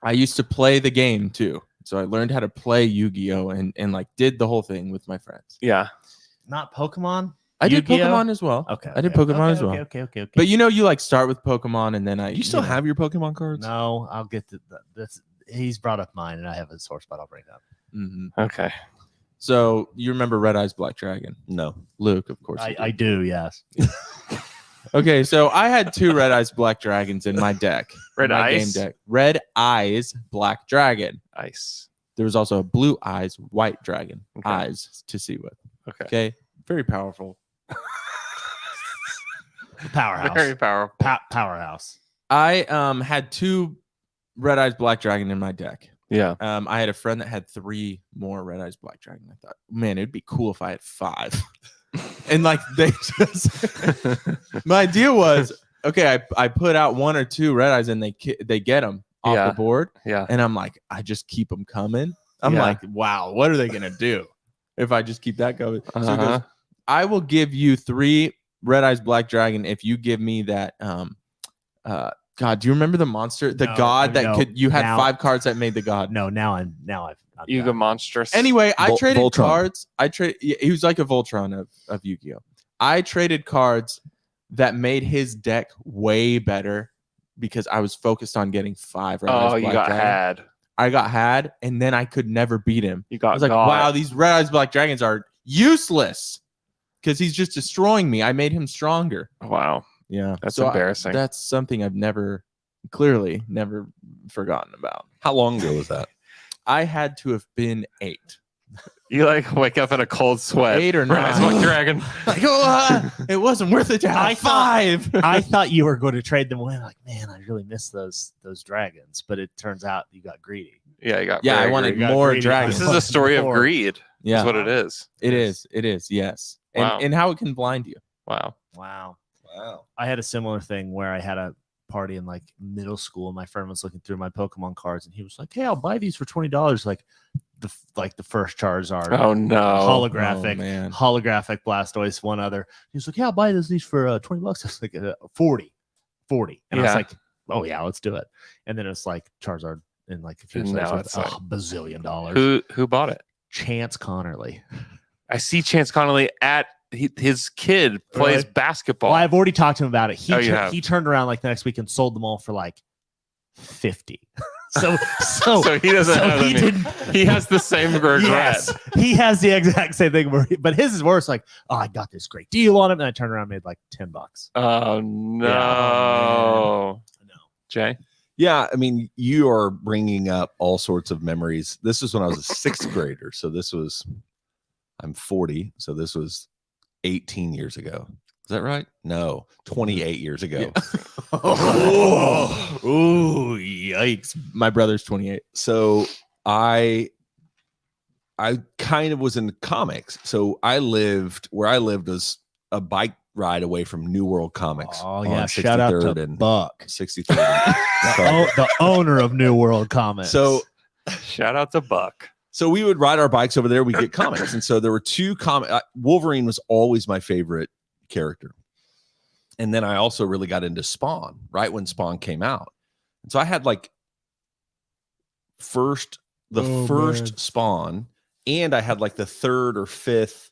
I used to play the game too. So I learned how to play Yu-Gi-Oh and like did the whole thing with my friends. Yeah. Not Pokemon. I did Yu-Gi-Oh? Pokemon as well. Okay. I did Pokemon as well. Okay. But you like start with Pokemon and then You still have your Pokemon cards? No, I'll get to that's. He's brought up mine, and I have a sore spot I'll bring up. Mhm. Okay. So you remember Red Eyes Black Dragon? No. Luke, of course. you do. I do, yes. Okay, so I had 2 Red Eyes Black Dragons in my deck. Red my Eyes? game deck. Red Eyes Black Dragon. Ice. There was also a Blue Eyes White Dragon. Okay. Eyes to see with. Okay. Okay, very powerful. Powerhouse. Very powerful. Powerhouse. I had 2 Red Eyes Black Dragon in my deck. Yeah. I had a friend that had 3 more Red Eyes Black Dragon. I thought, man, it'd be cool if I had 5. And like they just, my idea was, okay, I put out 1 or 2 Red Eyes and they get them off Yeah. the board. Yeah. And I'm like, I just keep them coming. I'm Yeah. like, wow, what are they gonna do if I just keep that going? So he Uh-huh. goes, I will give you 3 Red Eyes Black Dragon if you give me that. God, do you remember the monster, the No, god that no, could? You had now- 5 cards that made the god. No, now I've Yuga Monstrous. Anyway, I traded Voltron. cards. He was like a Voltron of Yu-Gi-Oh. I traded cards that made his deck way better because I was focused on getting 5 Red Eyes Oh, you Black got Dragon. had. I got had, and then I could never beat him. You I got was like, got. wow, these Red Eyes Black Dragons are useless because he's just destroying me. I made him stronger. Wow. Yeah, That's So embarrassing. that's something I've never forgotten about. How long ago was that? I had to have been 8. You like wake up in a cold sweat. 8 or Rise 9. Black Dragon. Like, it wasn't worth it to have 5. I thought you were going to trade them away. I'm like, man, I really miss those dragons. But it turns out you got greedy. Yeah, you got. Yeah, I very wanted greedy. got more greedy. dragons. This is a story of More. greed. Yeah, That's what it is. it is. It is. Yes, and Wow. and how it can blind you. Wow. Wow. Wow. I had a similar thing where I had a party in like middle school. My friend was looking through my Pokemon cards and he was like, hey, I'll buy these for $20. Like the first Charizard. Oh no. Holographic. Oh, man. Holographic Blastoise, one other. He was like, yeah, I'll buy these for $20. I was like, 40. And I was Yeah. like, oh yeah, let's do it. And then it's like Charizard in like a few And years now later, it's it's like- a bazillion dollars. Who bought it? Chance Connerly. I see Chance Connolly at his kid plays Really? basketball. Well, I've already talked to him about it. Oh, you have? He turned around like the next week and sold them all for like 50. so so he doesn't so have he any. didn't. He has the same regret. Yes, he has the exact same thing, but his is worse. Like, oh, I got this great deal on him, and I turned around and made like $10. Oh no. No. Jay? Yeah, I mean, you are bringing up all sorts of memories. This was when I was a 6th grader. So I'm 40. So this was 18 years ago. Is that right? No, 28 years ago. Oh, yikes! My brother's 28. So I kind of was in comics. So where I lived was a bike ride away from New World Comics. Oh on yeah, shout out 63rd to and Buck, 63rd. the owner of New World Comics. So Shout out to Buck. So we would ride our bikes over there. We get comics, and so there were 2 comics. Wolverine was always my favorite character, and then I also really got into Spawn right when Spawn came out, and so I had like first Spawn, and I had like the 3rd or 5th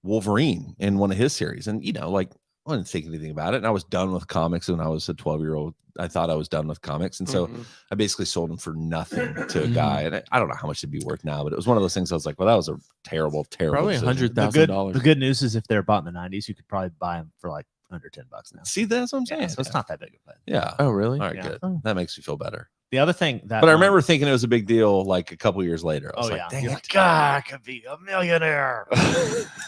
Wolverine in one of his series, and like I didn't think anything about it, and I was done with comics when I was a 12-year-old. I thought I was done with comics, and so I basically sold them for nothing to a guy, and I don't know how much it'd be worth now, but it was one of those things. I was like, well, that was a terrible Probably decision. $100,000. the good news is if they're bought in the 90s, you could probably buy them for like under $10 now. See, that's what I'm saying. Yeah, so it's not that big of a thing. Yeah. Oh, really? All right, Yeah. good. That makes me feel better. The other thing that, But I remember thinking it was a big deal like a couple years later. I was oh like, yeah, dang you're it. like, God, I could be a millionaire.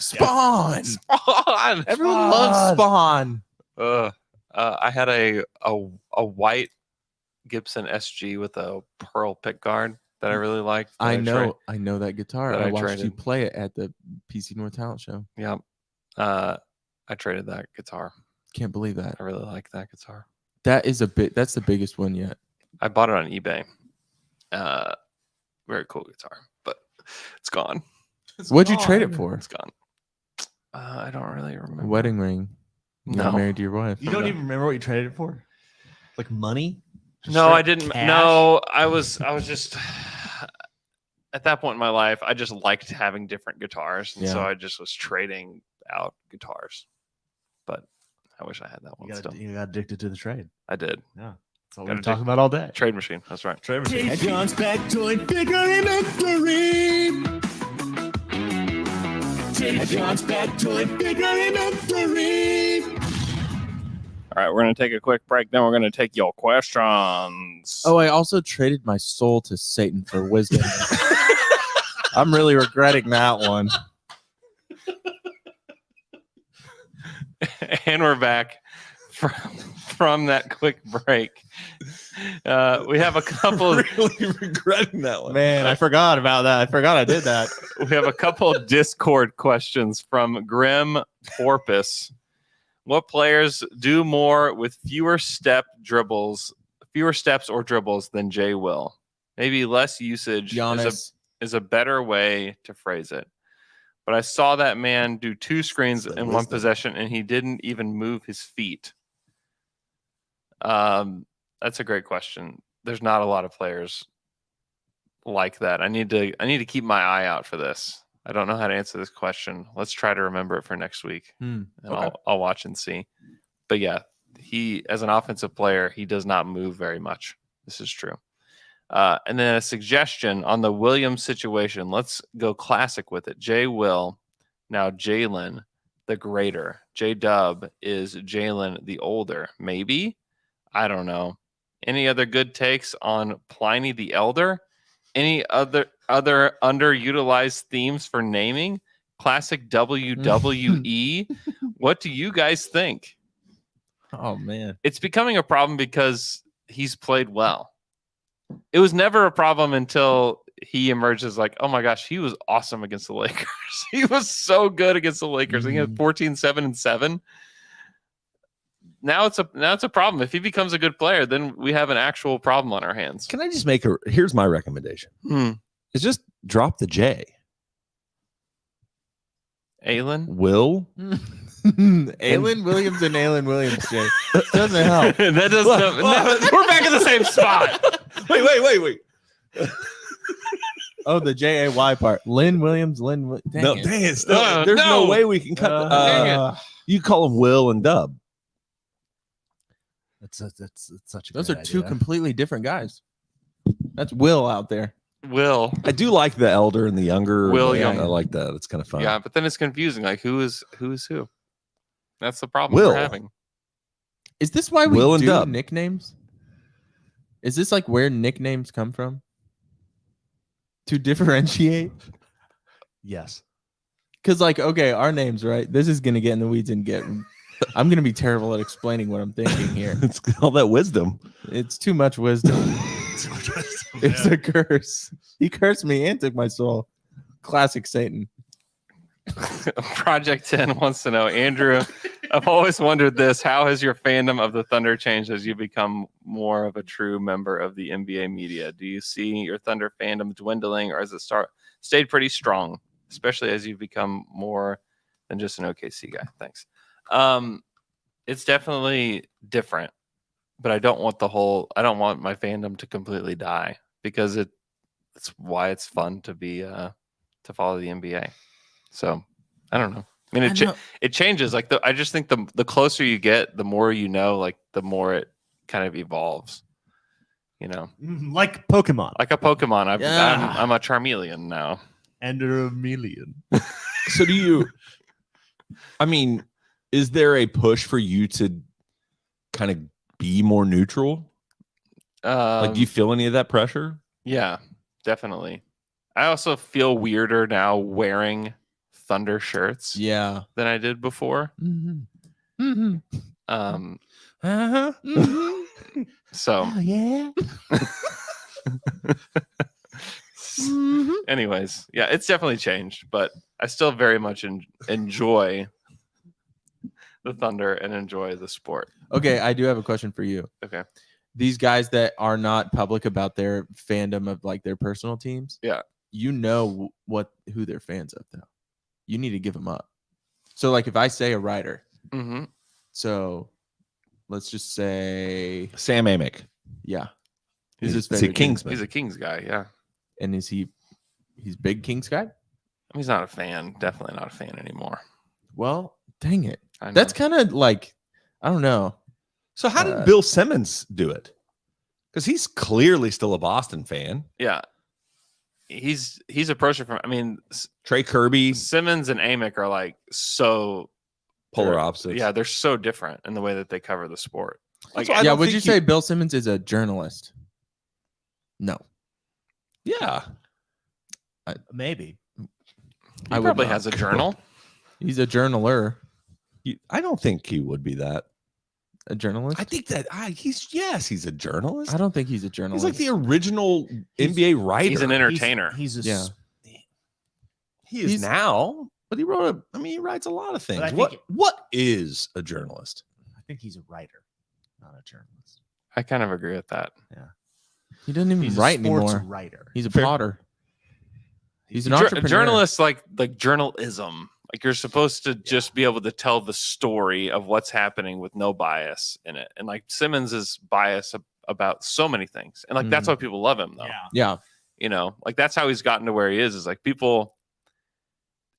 Spawn. Spawn. Everyone loves Spawn. I had a white Gibson SG with a pearl pick guard that I really liked. that I tried. know that guitar. that I I watched you traded. play it at the PC North Talent Show. Yeah. I traded that guitar. Can't believe that. I really like that guitar. That's the biggest one yet. I bought it on eBay. Very cool guitar, but it's gone. What'd you trade it for? It's gone. I don't really remember. A wedding ring. You're not No. married to your wife. You don't even remember what you traded it for? Like money? Just No, straight I didn't. cash? No, I was just at that point in my life, I just liked having different guitars, and so Yeah. I just was trading out guitars. But I wish I had that one still. You got addicted to the trade. I did. That's all Gotta we're talking about all day. Trade machine. That's right. Trade machine. John's back toy figure inventory. John's back toy figure inventory. All right, we're going to take a quick break. Then we're going to take your questions. Oh, I also traded my soul to Satan for wisdom. I'm really regretting that one. And we're back from that quick break. We have a couple. Really regretting that one. Man, I forgot about that. I forgot I did that. We have a couple of Discord questions from Grim Porpoise. What players do more with fewer steps or dribbles than Jay will? Maybe less usage Giannis. is a better way to phrase it. But I saw that man do 2 screens in one possession, and he didn't even move his feet. That's a great question. There's not a lot of players like that. I need to keep my eye out for this. I don't know how to answer this question. Let's try to remember it for next week, and I'll watch and see. But yeah, he, as an offensive player, he does not move very much. This is true. And then a suggestion on the Williams situation. Let's go classic with it. Jay Will, now Jalen the greater. J-Dub is Jalen the older. Maybe? I don't know. Any other good takes on Pliny the Elder? Any other underutilized themes for naming? Classic WWE? What do you guys think? Oh, man. It's becoming a problem because he's played well. It was never a problem until he emerges like, oh my gosh, he was awesome against the Lakers. He was so good against the Lakers. He had 14, 7, and 7. Now it's a problem. If he becomes a good player, then we have an actual problem on our hands. Can I just here's my recommendation. Is just drop the J. Aylin? Will? Aylin Williams and Aylin Williams, Jay. Doesn't help. That doesn't. We're back in the same spot. Wait. Oh, the Jay part. Lynn Williams, Lynn. Dang it. There's no way we can cut. You call them Will and Dub. That's such a Those good are two idea. completely different guys. That's Will out there. Will. I do like the elder and the younger. Will I Young. like that. It's kind of fun. Yeah, but then it's confusing. Like who is who? That's the problem Will. we're having. Is this why we Will and do Dub. nicknames? Is this like where nicknames come from? To differentiate? Yes. Because like, okay, our names, right? This is gonna get in the weeds and I'm gonna be terrible at explaining what I'm thinking here. It's all that wisdom. It's too much wisdom. It's a curse. He cursed me and took my soul. Classic Satan. Project 10 wants to know, Andrew, I've always wondered this. How has your fandom of the Thunder changed as you become more of a true member of the NBA media? Do you see your Thunder fandom dwindling, or has it stayed pretty strong, especially as you've become more than just an OKC guy? Thanks. It's definitely different, but I don't want my fandom to completely die, because it's why it's fun to be to follow the NBA. So I don't know. I mean, it changes. Like I just think the closer you get, the more you know. Like the more it kind of evolves. You know, Like Pokemon. like a Pokemon. I'm a Charmeleon now. And a million. So do you? I mean, is there a push for you to kind of be more neutral? Like, do you feel any of that pressure? Yeah, definitely. I also feel weirder now wearing Thunder shirts Yeah. than I did before. Mm-hmm. So Oh, yeah. anyways, yeah, it's definitely changed, but I still very much enjoy the Thunder and enjoy the sport. Okay, I do have a question for you. Okay. These guys that are not public about their fandom of like their personal teams. Yeah. You know who they're fans of though. You need to give them up. So like if I say a writer, Mm-hmm. so let's just say Sam Amick. yeah. Who's his Is he favorite team? Kingsman? He's a Kings guy, yeah. And he's big Kings guy? He's not a fan. Definitely not a fan anymore. Well, dang it. I know. That's kind of like I don't know. So how did Bill Simmons do it? Because he's clearly still a Boston fan. yeah. He's approaching from. I mean, Trey Kirby. Simmons and Amick are like so Polar opposites. Yeah, they're so different in the way that they cover the sport. Like, I Yeah, don't would think you say Bill Simmons is a journalist? No. Yeah. Maybe. he I would probably not. has a journal. He's a journaler. I don't think he would be that. A journalist? I think that he's a journalist. I don't think he's a He's journalist. like the original NBA writer. He's an entertainer. He's a Yeah. He is now, but he he writes a lot of things. I think What is a journalist? I think he's a writer, not a journalist. I kind of agree with that. He doesn't even He's write a sports anymore. writer. He's a potter. He's an A entrepreneur. journalist, like journalism. Like you're supposed to just be able to tell the story of what's happening with no bias in it. And like Simmons is biased about so many things. And like that's why people love him though. Yeah. You know, like that's how he's gotten to where he is like people.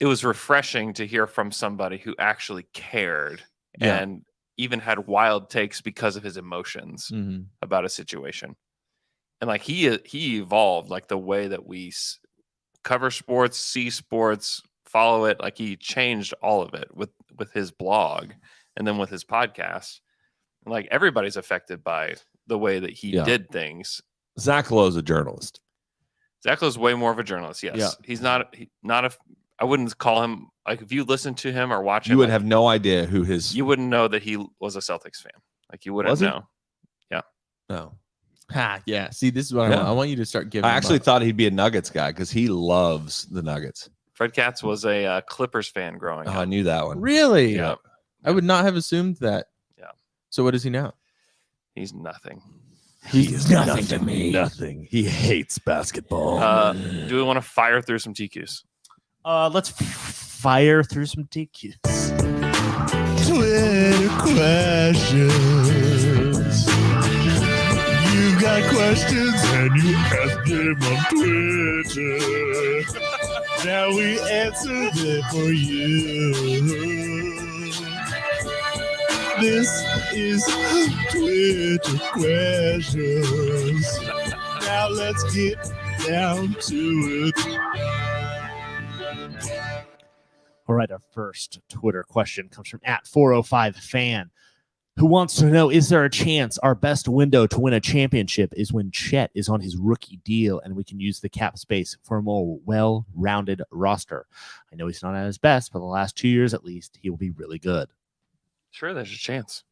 It was refreshing to hear from somebody who actually cared and even had wild takes because of his emotions about a situation. And like he evolved like the way that we cover sports, see sports, follow it. Like he changed all of it with his blog and then with his podcast. And like everybody's affected by the way that he did things. Zach Lowe's a journalist. Zach Lowe's way more of a journalist. Yes. Yeah. He's not I wouldn't call him like if you listen to him or watch him, You would like, have no idea who his. you wouldn't know that he was a Celtics fan. Like you wouldn't Was he? know. No. Ha, yeah. See, this is what I want. I want you to start giving. I him actually up. thought he'd be a Nuggets guy because he loves the Nuggets. Fred Katz was a Clippers fan growing Oh, up. I knew that one. Really? Yeah. I would not have assumed that. Yeah. So what is he now? He's nothing. He is nothing to me. Nothing. He hates basketball. Do we want to fire through some TQs? Let's fire through some TQs. Twitter questions. You got questions and you ask them on Twitter. Now we answer them for you. This is Twitter questions. Now let's get down to it. All right, our first Twitter question comes from @405fan, who wants to know, is there a chance our best window to win a championship is when Chet is on his rookie deal and we can use the cap space for a more well-rounded roster? I know he's not at his best, but the last 2 years at least, he will be really good. Sure, there's a chance.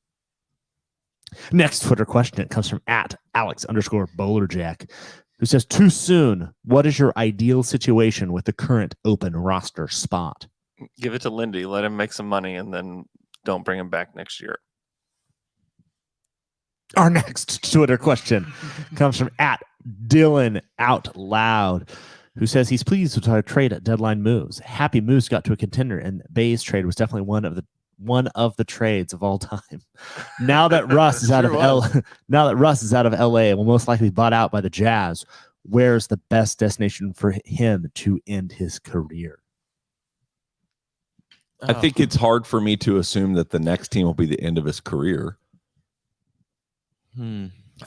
Next Twitter question, it comes from @Alex_Bowlerjack, who says, too soon, what is your ideal situation with the current open roster spot? Give it to Lindy. Let him make some money, and then don't bring him back next year. Our next Twitter question comes from @DylanOutLoud, who says he's pleased with our trade at deadline moves. Happy Moose got to a contender, and Bay's trade was definitely one of the trades of all time. Now that Russ is out of LA and will most likely be bought out by the Jazz, where's the best destination for him to end his career? I think it's hard for me to assume that the next team will be the end of his career.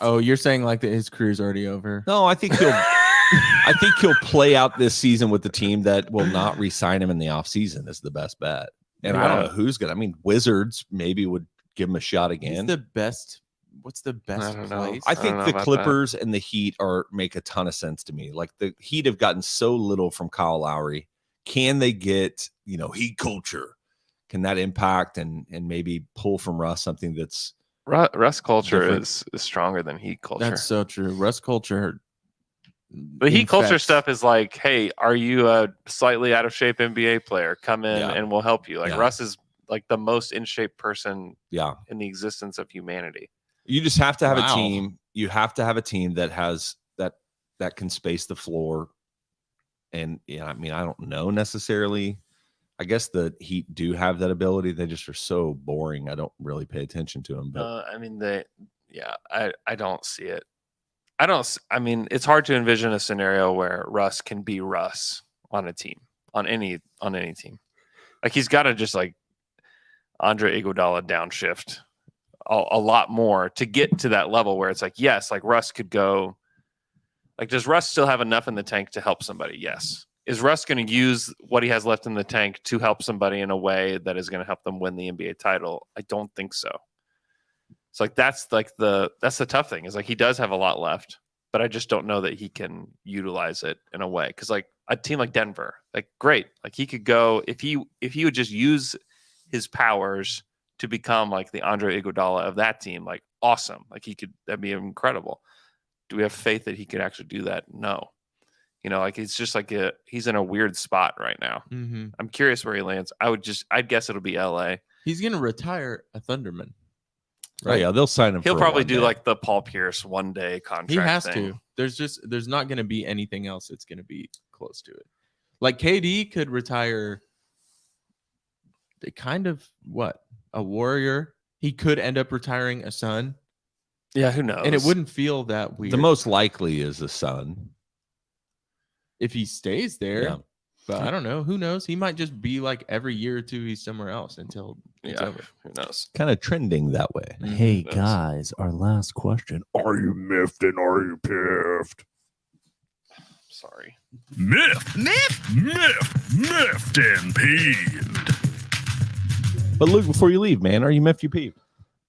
Oh, you're saying like that his career's already over? No, I think he'll play out this season with the team that will not re-sign him in the offseason is the best bet. And I don't know who's gonna. I mean, Wizards maybe would give him a shot again. What's the best I don't know. place? I don't think know the about Clippers and the Heat make a ton of sense to me. Like the Heat have gotten so little from Kyle Lowry. Can they get, Heat culture? Can that impact and maybe pull from Russ something that's Russ culture different? is stronger than Heat culture. That's so true. Russ culture. The Heat culture infects. stuff is like, hey, are you a slightly out of shape NBA player? Come in and we'll help you. Like Russ is like the most in shape person in the existence of humanity. You just have to have a team. You have to have a team that has that can space the floor. And I mean, I don't know necessarily. I guess the Heat do have that ability. They just are so boring. I don't really pay attention to them. But I mean, I don't see it. I mean, it's hard to envision a scenario where Russ can be Russ on a team, on any team. Like he's got to just like Andre Iguodala downshift a lot more to get to that level where it's like, yes, like Russ could go. Like, does Russ still have enough in the tank to help somebody? Yes. is Russ going to use what he has left in the tank to help somebody in a way that is going to help them win the NBA title? I don't think so. It's like that's the tough thing is like he does have a lot left, but I just don't know that he can utilize it in a way. Because like a team like Denver, like great, like he could go if he would just use his powers to become like the Andre Iguodala of that team, like awesome, like that'd be incredible. Do we have faith that he could actually do that? No. You know, like it's just like he's in a weird spot right now. Mm-hmm. I'm curious where he lands. I'd guess it'll be LA. He's gonna retire a Thunderman. Right? Oh, yeah, they'll sign him. He'll probably do like the Paul Pierce 1 day contract. He has thing. to. There's not gonna be anything else that's gonna be close to it. Like KD could retire. Kind of a Warrior. He could end up retiring a Sun. Yeah, who knows? And it wouldn't feel that weird. The most likely is the Sun. If he stays there. Yeah. But I don't know. Who knows? He might just be like every year or two he's somewhere else until it's over. Who knows? Kind of trending that way. Hey, guys, our last question. Are you miffed and are you piffed? Sorry. Miffed and peeved. But Luke, before you leave, man, are you miffed, you peeved?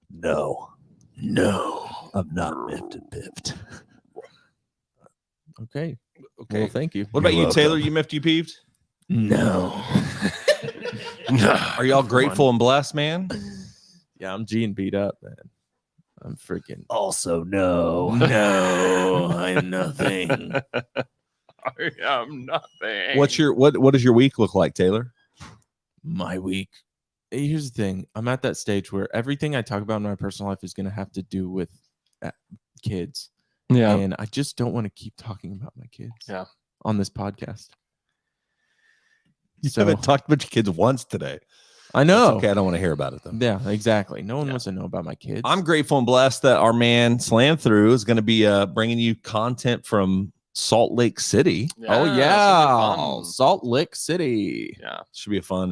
No, I'm not miffed and piffed. Okay. Well, thank you. What about you, Taylor? You miffed, you peeved? No. Are y'all grateful and blessed, man? Yeah, I'm G and beat up, man. I'm freaking. Also, no, I'm nothing. I am nothing. What does your week look like, Taylor? My week. Here's the thing. I'm at that stage where everything I talk about in my personal life is going to have to do with kids. Yeah. And I just don't want to keep talking about my kids. Yeah. On this podcast. You haven't talked about your kids once today. I know. Okay, I don't want to hear about it though. Yeah, exactly. No one wants to know about my kids. I'm grateful and blessed that our man Slam Through is going to be bringing you content from Salt Lake City. Oh yeah, Salt Lake City. Yeah, should be a fun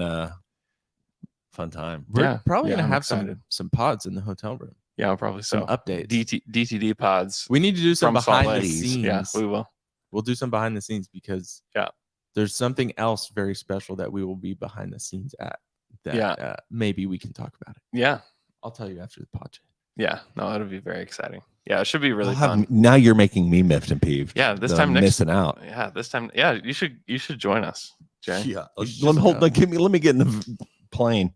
time. We're probably gonna I'm have excited. some pods in the hotel room. Yeah, probably Some so. updates. DTD pods. We need to do some from Salt behind the Lake. scenes. Yeah, we will. We'll do some behind the scenes because there's something else very special that we will be behind the scenes at. That maybe we can talk about it. Yeah, I'll tell you after the pod. Yeah, no, it'll be very exciting. Yeah, it should be really fun. Now you're making me miffed and peeved. Yeah, this that time I'm next missing out. Yeah, this time. Yeah, you should join us, Jay. Yeah, let me get in the plane.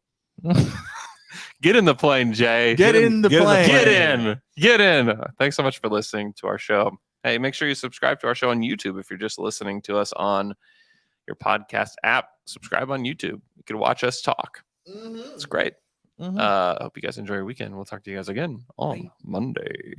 Get in the plane, Jay. Get in the plane. Get in. Thanks so much for listening to our show. Hey, make sure you subscribe to our show on YouTube if you're just listening to us on your podcast app. Subscribe on YouTube. You can watch us talk. It's great. I hope you guys enjoy your weekend. We'll talk to you guys again on Monday.